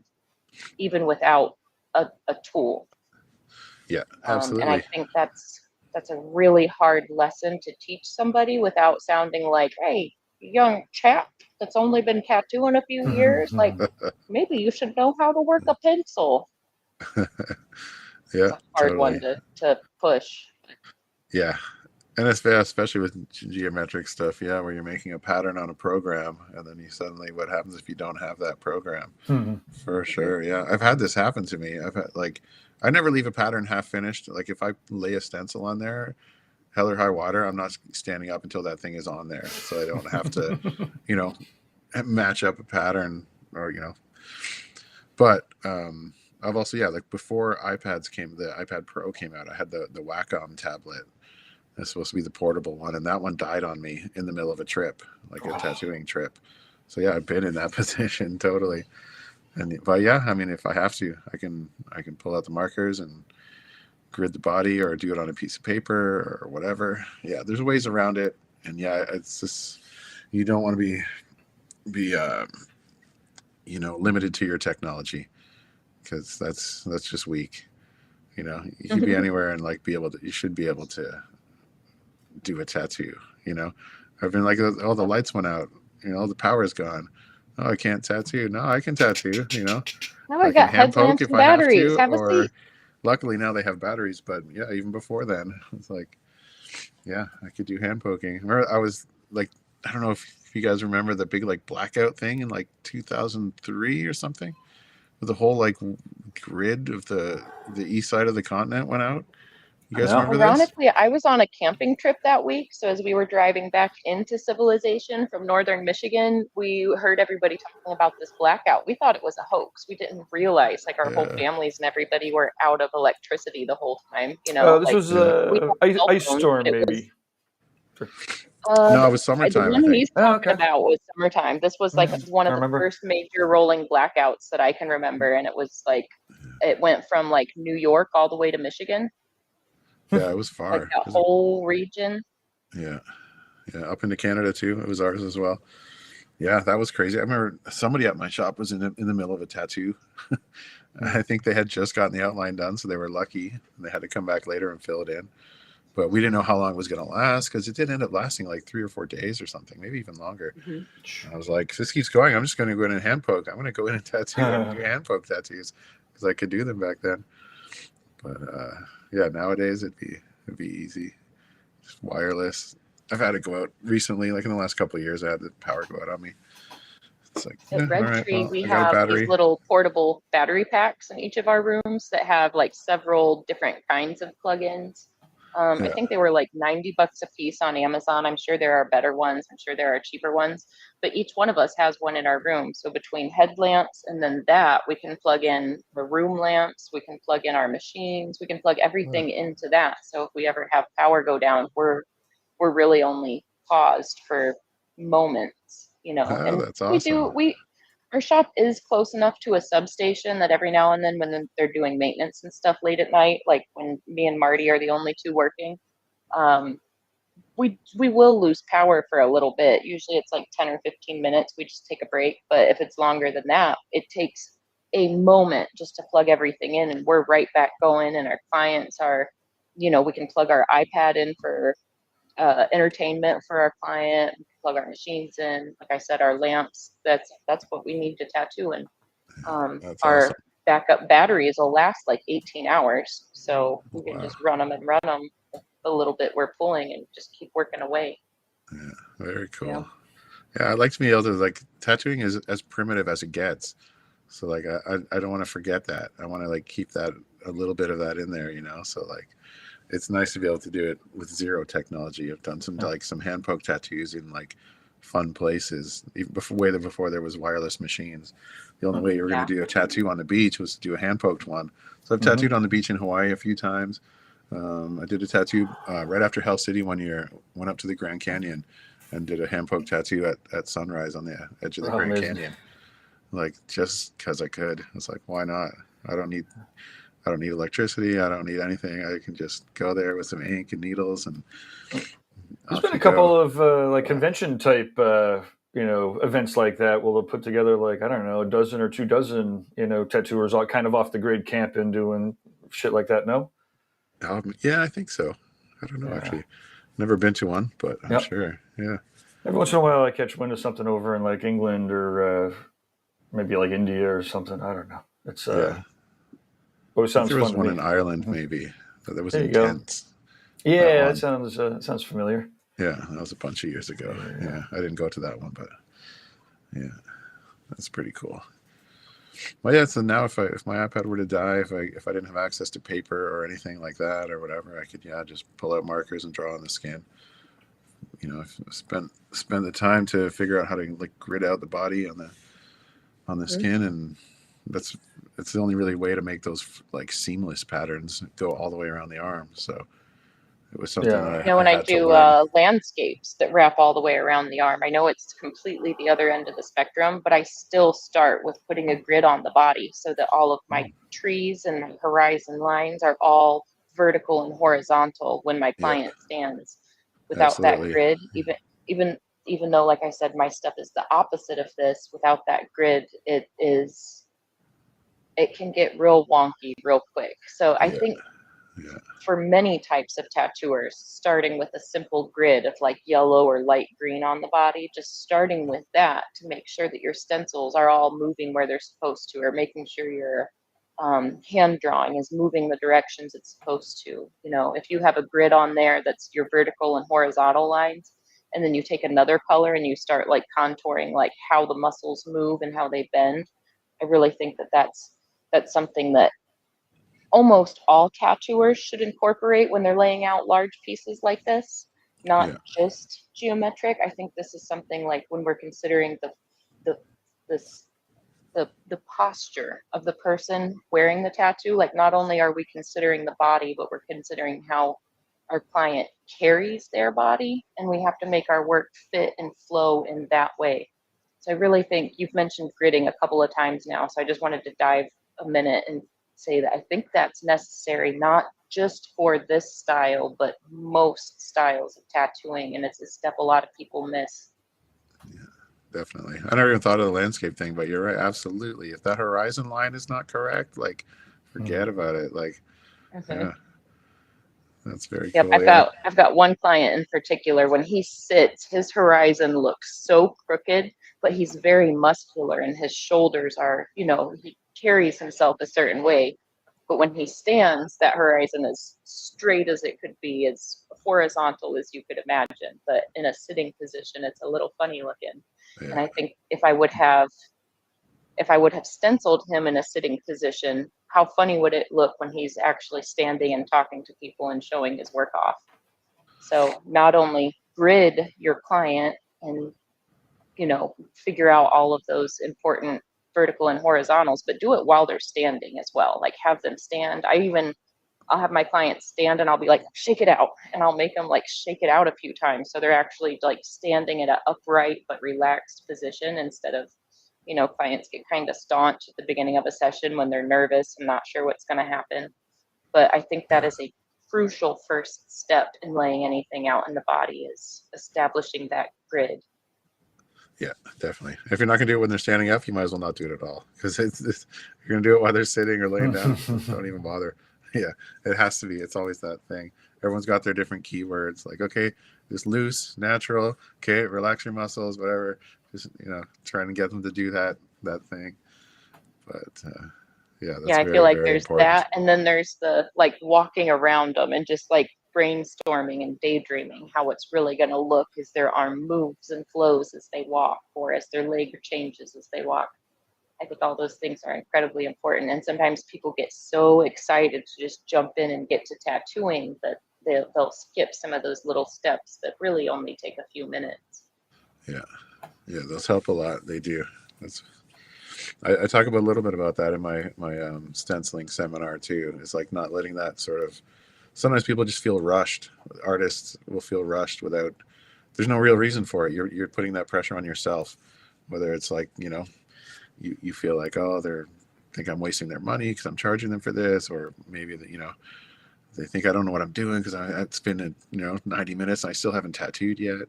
even without a tool. Yeah, And I absolutely. think that's a really hard lesson to teach somebody without sounding like, hey, young chap that's only been tattooing a few years, like, maybe you should know how to work a pencil. Yeah, It's a hard one totally. to push. Yeah. And especially with geometric stuff, yeah, where you're making a pattern on a program, and then what happens if you don't have that program? For sure. Yeah. I've had this happen to me. I've had, like, I never leave a pattern half finished. Like, if I lay a stencil on there, hell or high water, I'm not standing up until that thing is on there. So I don't have to, you know, match up a pattern or, but, I've also, yeah, like before the iPad Pro came out, I had the Wacom tablet. It's supposed to be the portable one, and that one died on me in the middle of a trip, like a tattooing trip. So yeah, I've been in that position totally. But yeah, I mean, if I have to, I can pull out the markers and grid the body, or do it on a piece of paper or whatever. Yeah, there's ways around it, and yeah, it's just, you don't want to be limited to your technology, because that's just weak. You could be anywhere and like you should be able to do a tattoo. I've been like, oh, the lights went out, the power is gone. Oh, I can't tattoo. No, I can tattoo. Now I I can got hand poke headlamps if and I have batteries. to, Have a or seat. Luckily now they have batteries, but yeah, even before then, it's like, yeah, I could do hand poking. Remember, I was like, I don't know if you guys remember the big like blackout thing in like 2003 or something, where the whole like grid of the east side of the continent went out. You guys Yeah. remember this? Ironically, I was on a camping trip that week. So as we were driving back into civilization from northern Michigan, we heard everybody talking about this blackout. We thought it was a hoax. We didn't realize like our whole Yeah, families and everybody were out of electricity the whole time. This Like was yeah. we had cell ice phones, but storm, it was maybe. uh, No, it was the summertime, I one think. he's Oh, talking okay. about was summertime. This was like Yeah, one I of the remember. first major rolling blackouts that I can remember, and it was like it went from like New York all the way to Michigan, Yeah, it was like far. that whole region. Yeah, yeah, up into Canada too. It was ours as well. Yeah, that was crazy. I remember somebody at my shop was in the middle of a tattoo. I think they had just gotten the outline done, so they were lucky, and they had to come back later and fill it in. But we didn't know how long it was going to last because it did end up lasting like 3 or 4 days or something, maybe even longer. Mhm. And I was like, if this keeps going, I'm just going to go in and hand poke. I'm going to go in and tattoo. I'm going to do hand poke tattoos because I could do them back then. But yeah, nowadays it'd be easy, just wireless. I've had it go out recently, like in the last couple of years. I had the power go out on me. It's like, At yeah, all Red right, Tree, well, we I got a have these battery. little portable battery packs in each of our rooms that have like several different kinds of plugins. I Yeah, think they were like $90 a piece on Amazon. I'm sure there are better ones. I'm sure there are cheaper ones, but each one of us has one in our room. So between headlamps and then that, we can plug in the room lamps, we can plug in our machines, we can plug oh, everything into that. So if we ever have power go down, we're really only paused for moments, and that's awesome. we our shop is close enough to a substation that every now and then when they're doing maintenance and stuff late at night, like when me and Marty are the only two working, um, we will lose power for a little bit. Usually it's like 10 or 15 minutes. We just take a break. But if it's longer than that, it takes a moment just to plug everything in and we're right back going. And our clients are, we can plug our iPad in for entertainment for our client, plug our machines in. Like I said, our lamps. That's what we need to tattoo. And That's our awesome. backup batteries will last like 18 hours, so we can Wow. just run them and run them a little bit we're pulling and just keep working away. Yeah, very Yeah. cool. Yeah, I'd like to be able to like tattooing is as primitive as it gets. So like I don't want to forget that. I want to like keep that a little bit of that in there, you know. So like it's nice to be able to do it with zero technology. I've done some like some hand poke tattoos in like fun places even before there was wireless machines. The only way you were going Yeah. to do a tattoo on the beach was to do a hand poked one. So I've Mhm. tattooed on the beach in Hawaii a few times. I did a tattoo right after Hell City one year. Went up to the Grand Canyon and did a hand poke tattoo at sunrise on the edge of the Oh, Grand amazing. Canyon. Like just because I could. It's like why not? I don't need electricity. I don't need anything. I can just go there with some ink and needles and There's off been a you go. couple of like convention type, events like that. Where they'll put together like I don't know, a dozen or 2 dozen, tattooers all kind of off the grid camping doing shit like that. No. Yeah, I think so. I don't know Yeah. actually. Never been to one, but I'm Yep. sure. Yeah. Every once in a while, I catch wind of something over in like England or maybe like India or something. I don't know. It's Yeah. always I think sounds there fun was to one me. in Ireland Mhm. maybe. That was There you go. intense. That Yeah, one. that sounds familiar. Yeah, that was a bunch of years ago. Yeah. Yeah. I didn't go to that one, but yeah, that's pretty cool. Well, yeah. So now, if my iPad were to die, if I didn't have access to paper or anything like that or whatever, I could just pull out markers and draw on the skin. You know, I've spent the time to figure out how to like grid out the body on the Mhm. skin, and that's it's the only really way to make those like seamless patterns go all the way around the arm. So it was something Yeah. that Now, I when I had to do learn. landscapes that wrap all the way around the arm, I know it's completely the other end of the spectrum, but I still start with putting a grid on the body so that all of my trees and my horizon lines are all vertical and horizontal when my Yeah, client stands. Without that absolutely. grid, even even though, like I said, my stuff is the opposite of this, without that grid, it can get real wonky real quick. So I Yeah, think yeah, for many types of tattooers, starting with a simple grid of like yellow or light green on the body, just starting with that to make sure that your stencils are all moving where they're supposed to, or making sure your hand drawing is moving the directions it's supposed to. You know, if you have a grid on there that's your vertical and horizontal lines, and then you take another color and you start like contouring like how the muscles move and how they bend, I really think that that's something that almost all tattooers should incorporate when they're laying out large pieces like this, not Yeah. just geometric. I think this is something like when we're considering the this the posture of the person wearing the tattoo, like not only are we considering the body, but we're considering how our client carries their body, and we have to make our work fit and flow in that way. So I really think you've mentioned gridding a couple of times now, so I just wanted to dive a minute and say that I think that's necessary, not just for this style, but most styles of tattooing, and it's a step a lot of people miss. Definitely. I never even thought of the landscape thing, but you're right. Absolutely. If that horizon line is not correct, like forget about it. Like, yeah, that's very Yep, cool. Yeah. I've got one client in particular. When he sits, his horizon looks so crooked, but he's very muscular, and his shoulders are, you know, he carries himself a certain way. But when he stands, that horizon is straight as it could be, as horizontal as you could imagine. But in a sitting position, it's a little funny looking. And Yeah. I think if I would have stenciled him in a sitting position, how funny would it look when he's actually standing and talking to people and showing his work off? So not only grid your client and, you know, figure out all of those important vertical and horizontals, but do it while they're standing as well. Like have them stand. I'll have my clients stand and I'll be like, shake it out. And I'll make them like shake it out a few times. So they're actually like standing in an upright but relaxed position instead of, you know, clients get kind of staunch at the beginning of a session when they're nervous and not sure what's going to happen. But I think that Yeah. is a crucial first step in laying anything out in the body, is establishing that grid. Yeah, definitely. If you're not gonna do it when they're standing up, you might as well not do it at all. Because you're gonna do it while they're sitting or laying down. Don't even bother. Yeah, it has to be. It's always that thing. Everyone's got their different keywords. Like, okay, just loose, natural. Okay, relax your muscles, whatever. Just trying to get them to do that thing. But yeah, that's Yeah, I feel very, like very there's important. that. And then there's the like walking around them and just like brainstorming and daydreaming how it's really going to look as their arm moves and flows as they walk, or as their leg changes as they walk. I think all those things are incredibly important. And sometimes people get so excited to just jump in and get to tattooing that they'll skip some of those little steps that really only take a few minutes. Yeah, yeah, those help a lot. They do. That's I talk about a little bit about that in my stenciling seminar too. It's like not letting that sort of. Sometimes people just feel rushed. Artists will feel rushed without. There's no real reason for it. You're putting that pressure on yourself. Whether it's like you feel like, oh, they're think I'm wasting their money because I'm charging them for this, or maybe that they think I don't know what I'm doing because it's been 90 minutes and I still haven't tattooed yet.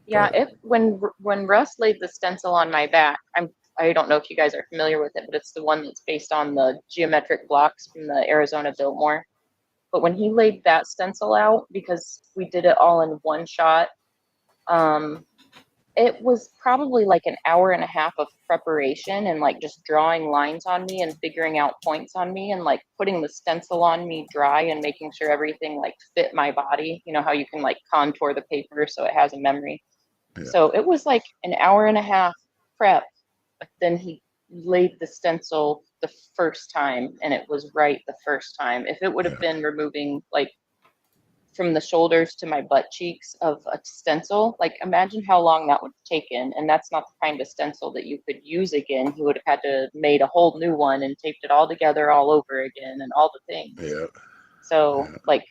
Yeah, But if when Russ laid the stencil on my back, I don't know if you guys are familiar with it, but it's the one that's based on the geometric blocks from the Arizona Biltmore. But when he laid that stencil out, because we did it all in one shot, um, it was probably like an hour and a half of preparation and like just drawing lines on me and figuring out points on me and like putting the stencil on me dry and making sure everything like fit my body. You know how you can like contour the paper so it has a memory. yeah, So it was like an hour and a half prep, but then he laid the stencil the first time and it was right the first time. If it would have yeah, been removing like from the shoulders to my butt cheeks of a stencil, like imagine how long that would have taken. And that's not the kind of stencil that you could use again. He would have had to made a whole new one and taped it all together all over again and all the things. yeah, So yeah, like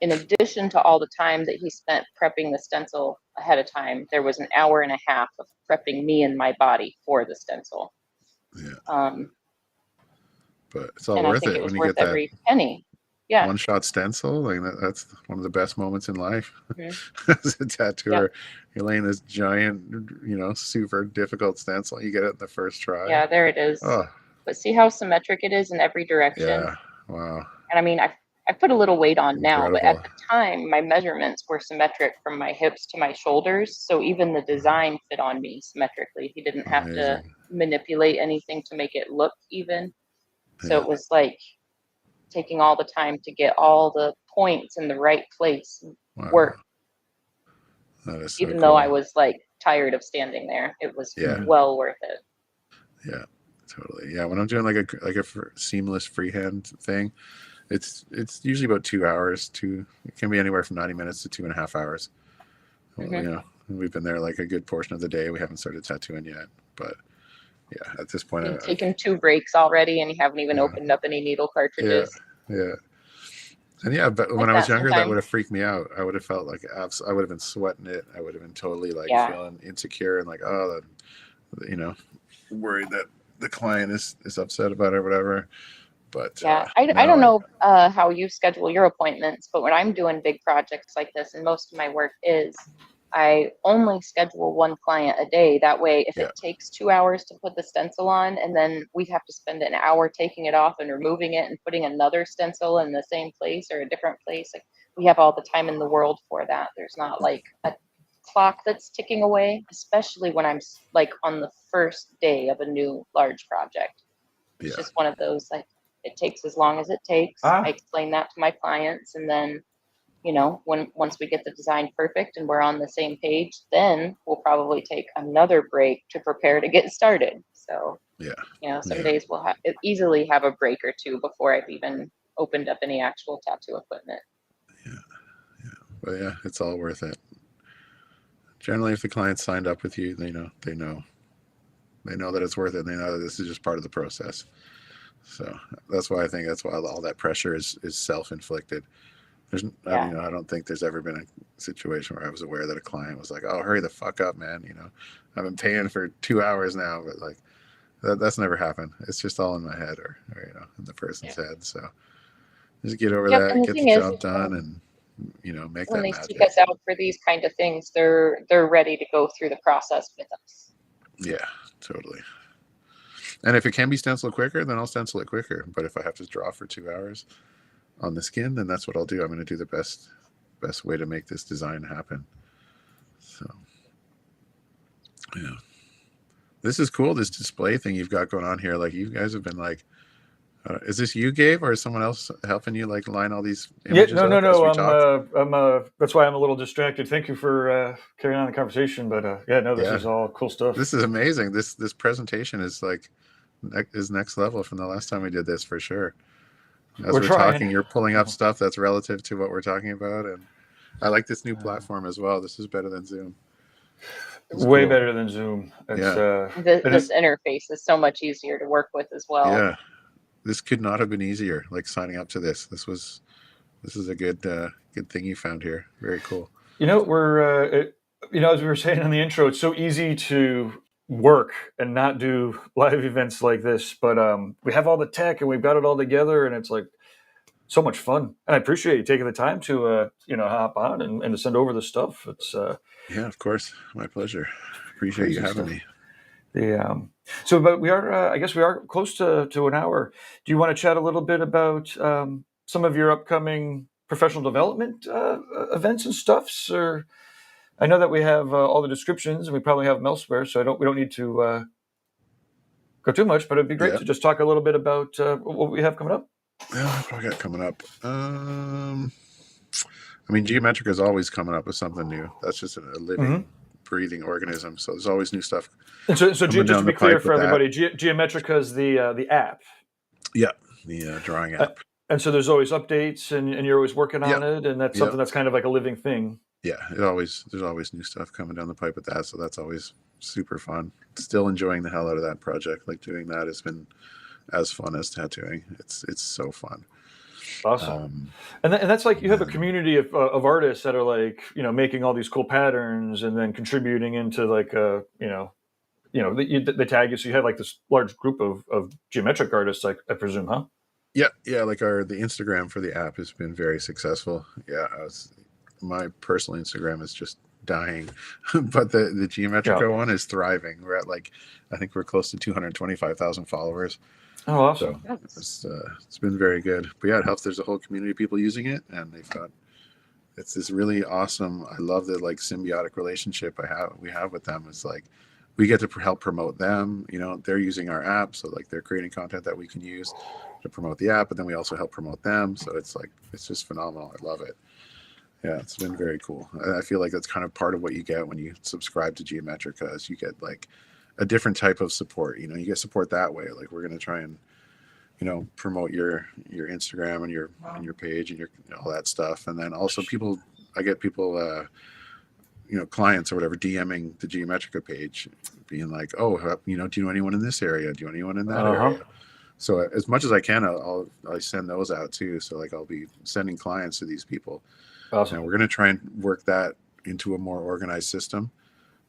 in addition to all the time that he spent prepping the stencil ahead of time, there was an hour and a half of prepping me and my body for the stencil. yeah. Um, But it's all and I worth think it it when was you worth get that every penny. Yeah. one shot stencil. Like that's one of the best moments in life. Mm-hmm. As a tattooer, Yep. you're laying this giant, super difficult stencil. You get it in the first try. Yeah, there it is. Oh, But see how symmetric it is in every direction? yeah. Wow. And I mean, I put a little weight on now, but at Incredible. the time, my measurements were symmetric from my hips to my shoulders. So even the design fit on me symmetrically. He didn't have to Amazing. manipulate anything to make it look even. So it was like taking all the time to get all the points in the right place Wow. work. That is so Even cool. though I was like tired of standing there, it was well worth it. Yeah, totally. Yeah, when I'm doing like a seamless freehand thing, it's usually about 2 hours. It can be anywhere from 90 minutes to 2.5 hours. Well, you know, we've been there like a good portion of the day. We haven't started tattooing yet, but yeah, at this point, You've taken 2 breaks already, and you haven't even opened up any needle cartridges. Yeah. And yeah, but when I was younger, that would have freaked me out. I would have felt like I would have been sweating it. I would have been totally like feeling insecure and like, oh, you know, worried that the client is upset about it or whatever. But I don't know how you schedule your appointments, but when I'm doing big projects like this, and most of my work is, I only schedule 1 client a day. That way, if it takes 2 hours to put the stencil on, and then we have to spend an hour taking it off and removing it and putting another stencil in the same place or a different place, like, we have all the time in the world for that. There's not like a clock that's ticking away, especially when I'm like on the first day of a new large project. It's just one of those, like, it takes as long as it takes. I explain that to my clients, and then, you know, once we get the design perfect and we're on the same page, then we'll probably take another break to prepare to get started. So, you know, some days we'll easily have a break or 2 before I've even opened up any actual tattoo equipment. But yeah, it's all worth it. Generally, if the client signed up with you, they know that it's worth it. And they know that this is just part of the process. So that's why all that pressure is self-inflicted. I mean, I don't think there's ever been a situation where I was aware that a client was like, "Oh, hurry the fuck up, man. You know, I've been paying for 2 hours now." But like, that's never happened. It's just all in my head or you know, in the person's head. So just get over that, get the job done, and you know, make that magic. When they seek us out for these kind of things, they're ready to go through the process with us. Yeah, totally. And if it can be stenciled quicker, then I'll stencil it quicker. But if I have to draw for 2 hours on the skin, then that's what I'll do. I'm going to do the best way to make this design happen. So, yeah. This is cool, this display thing you've got going on here. Like, you guys have been like, is this you, Gabe, or is someone else helping you like line all these images no. I'm that's why I'm a little distracted. Thank you for carrying on the conversation. But this is all cool stuff. This is amazing. This presentation is like next level from the last time we did this, for sure. As we're talking, you're pulling up stuff that's relative to what we're talking about, and I like this new platform as well. This is better than Zoom. Way better than Zoom. This interface is so much easier to work with as well. Yeah, this could not have been easier. Like, signing up to this is a good thing you found here. Very cool. You know, as we were saying in the intro, it's so easy to work and not do live events like this, but we have all the tech and we've got it all together, and it's like so much fun. And I appreciate you taking the time to hop on and to send over the stuff. It's yeah, of course, my pleasure. Appreciate you having me. But we are I guess we are close to an hour. Do you want to chat a little bit about some of your upcoming professional development events and stuffs? Or I know that we have all the descriptions, and we probably have them elsewhere, so we don't need to go too much. But it'd be great to just talk a little bit about what we have coming up. Well, what I got coming up? I mean, Geometrica is always coming up with something new. That's just a living, breathing organism. So there's always new stuff. And so just to be clear for everybody, Geometrica is the app. Yeah, the drawing app. And so there's always updates, and you're always working on it, and that's something that's kind of like a living thing. Yeah, there's always new stuff coming down the pipe with that, so that's always super fun. Still enjoying the hell out of that project. Like, doing that has been as fun as tattooing. It's so fun. Awesome. And that's like, you have a community of artists that are like, making all these cool patterns and then contributing into like they tag you, so you have like this large group of geometric artists, like, I presume, huh? Yeah, like the Instagram for the app has been very successful. Yeah, my personal Instagram is just dying, but the Geometrica one is thriving. We're at I think we're close to 225,000 followers. Oh, awesome. So it's been very good. But yeah, it helps. There's a whole community of people using it, and it's this really awesome, I love the symbiotic relationship we have with them. It's like, we get to help promote them. You know, they're using our app, so like they're creating content that we can use to promote the app, but then we also help promote them. So it's like, it's just phenomenal. I love it. Yeah, it's been very cool. I feel like that's kind of part of what you get when you subscribe to Geometrica, is you get like a different type of support. You know, you get support that way. Like, we're going to try and, you know, promote your Instagram and your page and your, you know, all that stuff. And then also I get people, you know, clients or whatever, DMing the Geometrica page, being like, oh, you know, do you know anyone in this area? Do you know anyone in that area? So as much as I can, I'll send those out too. So like, I'll be sending clients to these people. Awesome. And we're going to try and work that into a more organized system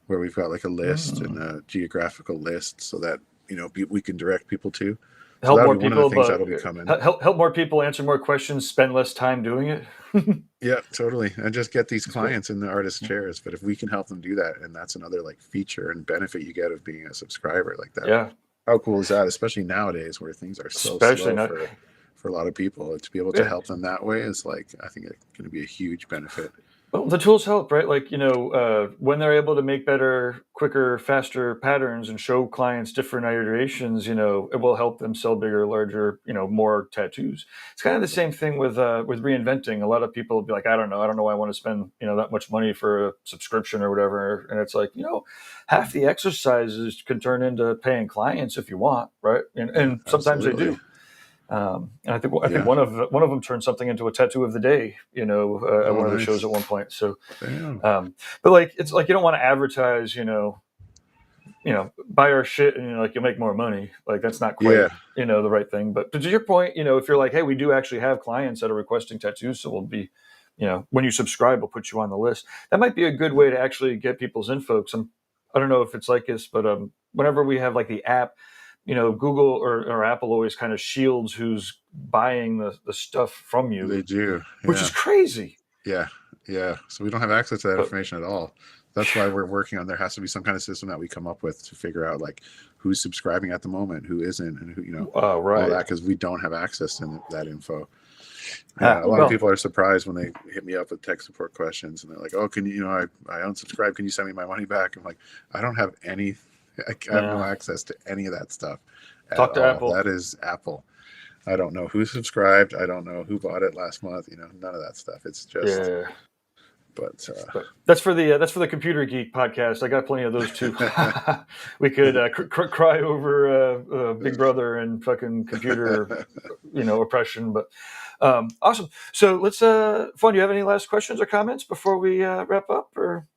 where we've got like a list and a geographical list, so that, you know, we can direct people to. So Help more one of the people, things but that'll be coming. help more people answer more questions, spend less time doing it. Yeah, totally. And just get these clients in the artist chairs. But if we can help them do that, and that's another like feature and benefit you get of being a subscriber like that. Yeah. How cool is that? Especially nowadays where things are so Especially slow not, for a lot of people. To be able to help them that way is like, I think it's going to be a huge benefit. well, the tools help, right? Like, you know, when they're able to make better, quicker, faster patterns and show clients different iterations, you know, it will help them sell bigger, larger, you know, more tattoos. It's kind of the same thing with reinventing. A lot of people will be like, I don't know why I want to spend, you know, that much money for a subscription or whatever. And it's like, you know, half the exercises can turn into paying clients if you want, right? And sometimes they do. And I think one of them turned something into a tattoo of the day, you know, at one of the shows at one point. So, but like, it's like, you don't want to advertise, you know, buy our shit and, you know, like, you'll make more money. Like, that's not quite, you know, the right thing. But to your point, you know, if you're like, hey, we do actually have clients that are requesting tattoos, so we'll be, you know, when you subscribe, we'll put you on the list. That might be a good way to actually get people's info. I don't know if it's like this, but whenever we have like the app, you know, Google or Apple always kind of shields who's buying the stuff from you. They do, which is crazy. Yeah. So we don't have access to that information at all. That's why we're working on, there has to be some kind of system that we come up with to figure out like who's subscribing at the moment, who isn't, and who, you know, all that, because we don't have access to that info. Yeah, a lot of people are surprised when they hit me up with tech support questions, and they're like, "Oh, can you, you know, I unsubscribe. Can you send me my money back?" I'm like, I don't have any. I have no access to any of that stuff. Talk to Apple. That is Apple. I don't know who subscribed. I don't know who bought it last month. You know, none of that stuff. It's just. But that's for the Computer Geek podcast. I got plenty of those too. We could cry over Big Brother and fucking computer, you know, oppression. But awesome. So let's. Fawn, do you have any last questions or comments before we wrap up? Or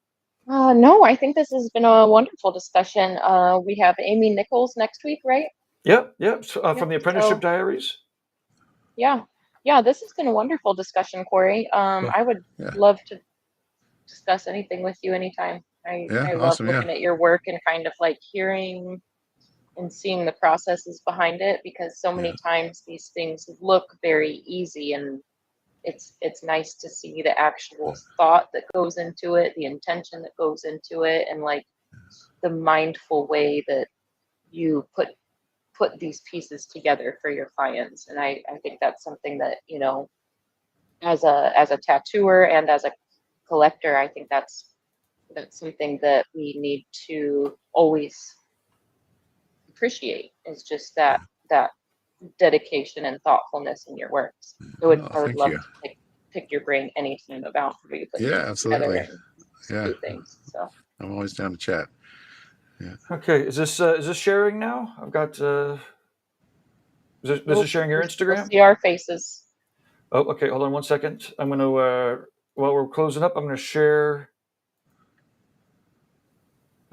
no, I think this has been a wonderful discussion. We have Amy Nichols next week, right? Yep. From the Apprenticeship Diaries. Yeah. This has been a wonderful discussion, Cory. I would love to discuss anything with you anytime. I love looking at your work and kind of like hearing and seeing the processes behind it, because so many times these things look very easy, and it's nice to see the actual thought that goes into it, the intention that goes into it, and like the mindful way that you put these pieces together for your clients. And I think that's something that, you know, as a tattooer and as a collector, I think that's something that we need to always appreciate, is just that dedication and thoughtfulness in your works. I would love to pick your brain anytime about how you put things absolutely together and do things. So I'm always down to chat. Yeah. Okay. Is this sharing now? I've got. This is sharing your Instagram. We'll see our faces. Oh, okay. Hold on one second. I'm gonna while we're closing up, I'm gonna share.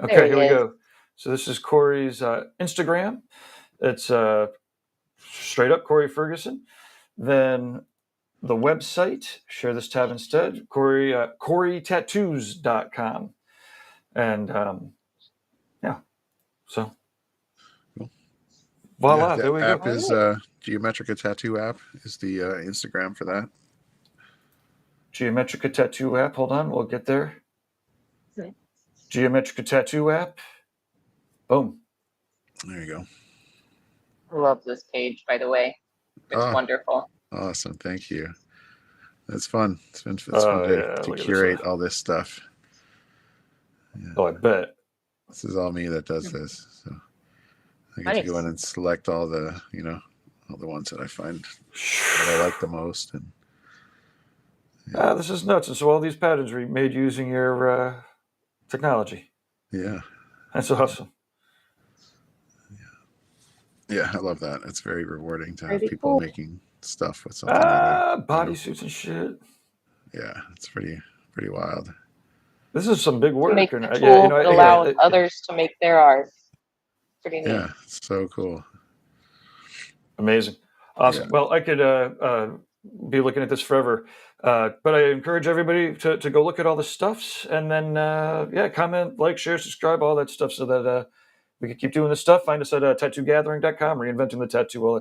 Okay, here we go. So this is Cory's Instagram. It's straight up Cory Ferguson. Then the website, share this tab instead, CoryTattoos.com. And so voila, there we go. App is Geometrica Tattoo app is the Instagram for that. Geometrica Tattoo app. Hold on, we'll get there. Geometrica Tattoo app. Boom. There you go. I love this page, by the way. It's wonderful. Awesome. Thank you. That's fun. It's fun to curate all this stuff. Yeah. Oh, I bet. This is all me that does this. So I get to go in Nice. and select all the, all the ones that I find that I like the most. And This is nuts. And so all these patterns are made using your technology. yeah, That's awesome. yeah, I love that. It's very rewarding to have Pretty people cool. making stuff with something that Bodysuits and shit. yeah, it's pretty wild. This is some big To work. make And the tool that allows others to make their art. Pretty neat. Yeah, it's so cool. Amazing. Awesome. Yeah. Well, I could be looking at this forever. But I encourage everybody to go look at all the stuffs and then, comment, like, share, subscribe, all that stuff so that we can keep doing this stuff. Find us at tattoogathering.com, reinventing the tattoo, all that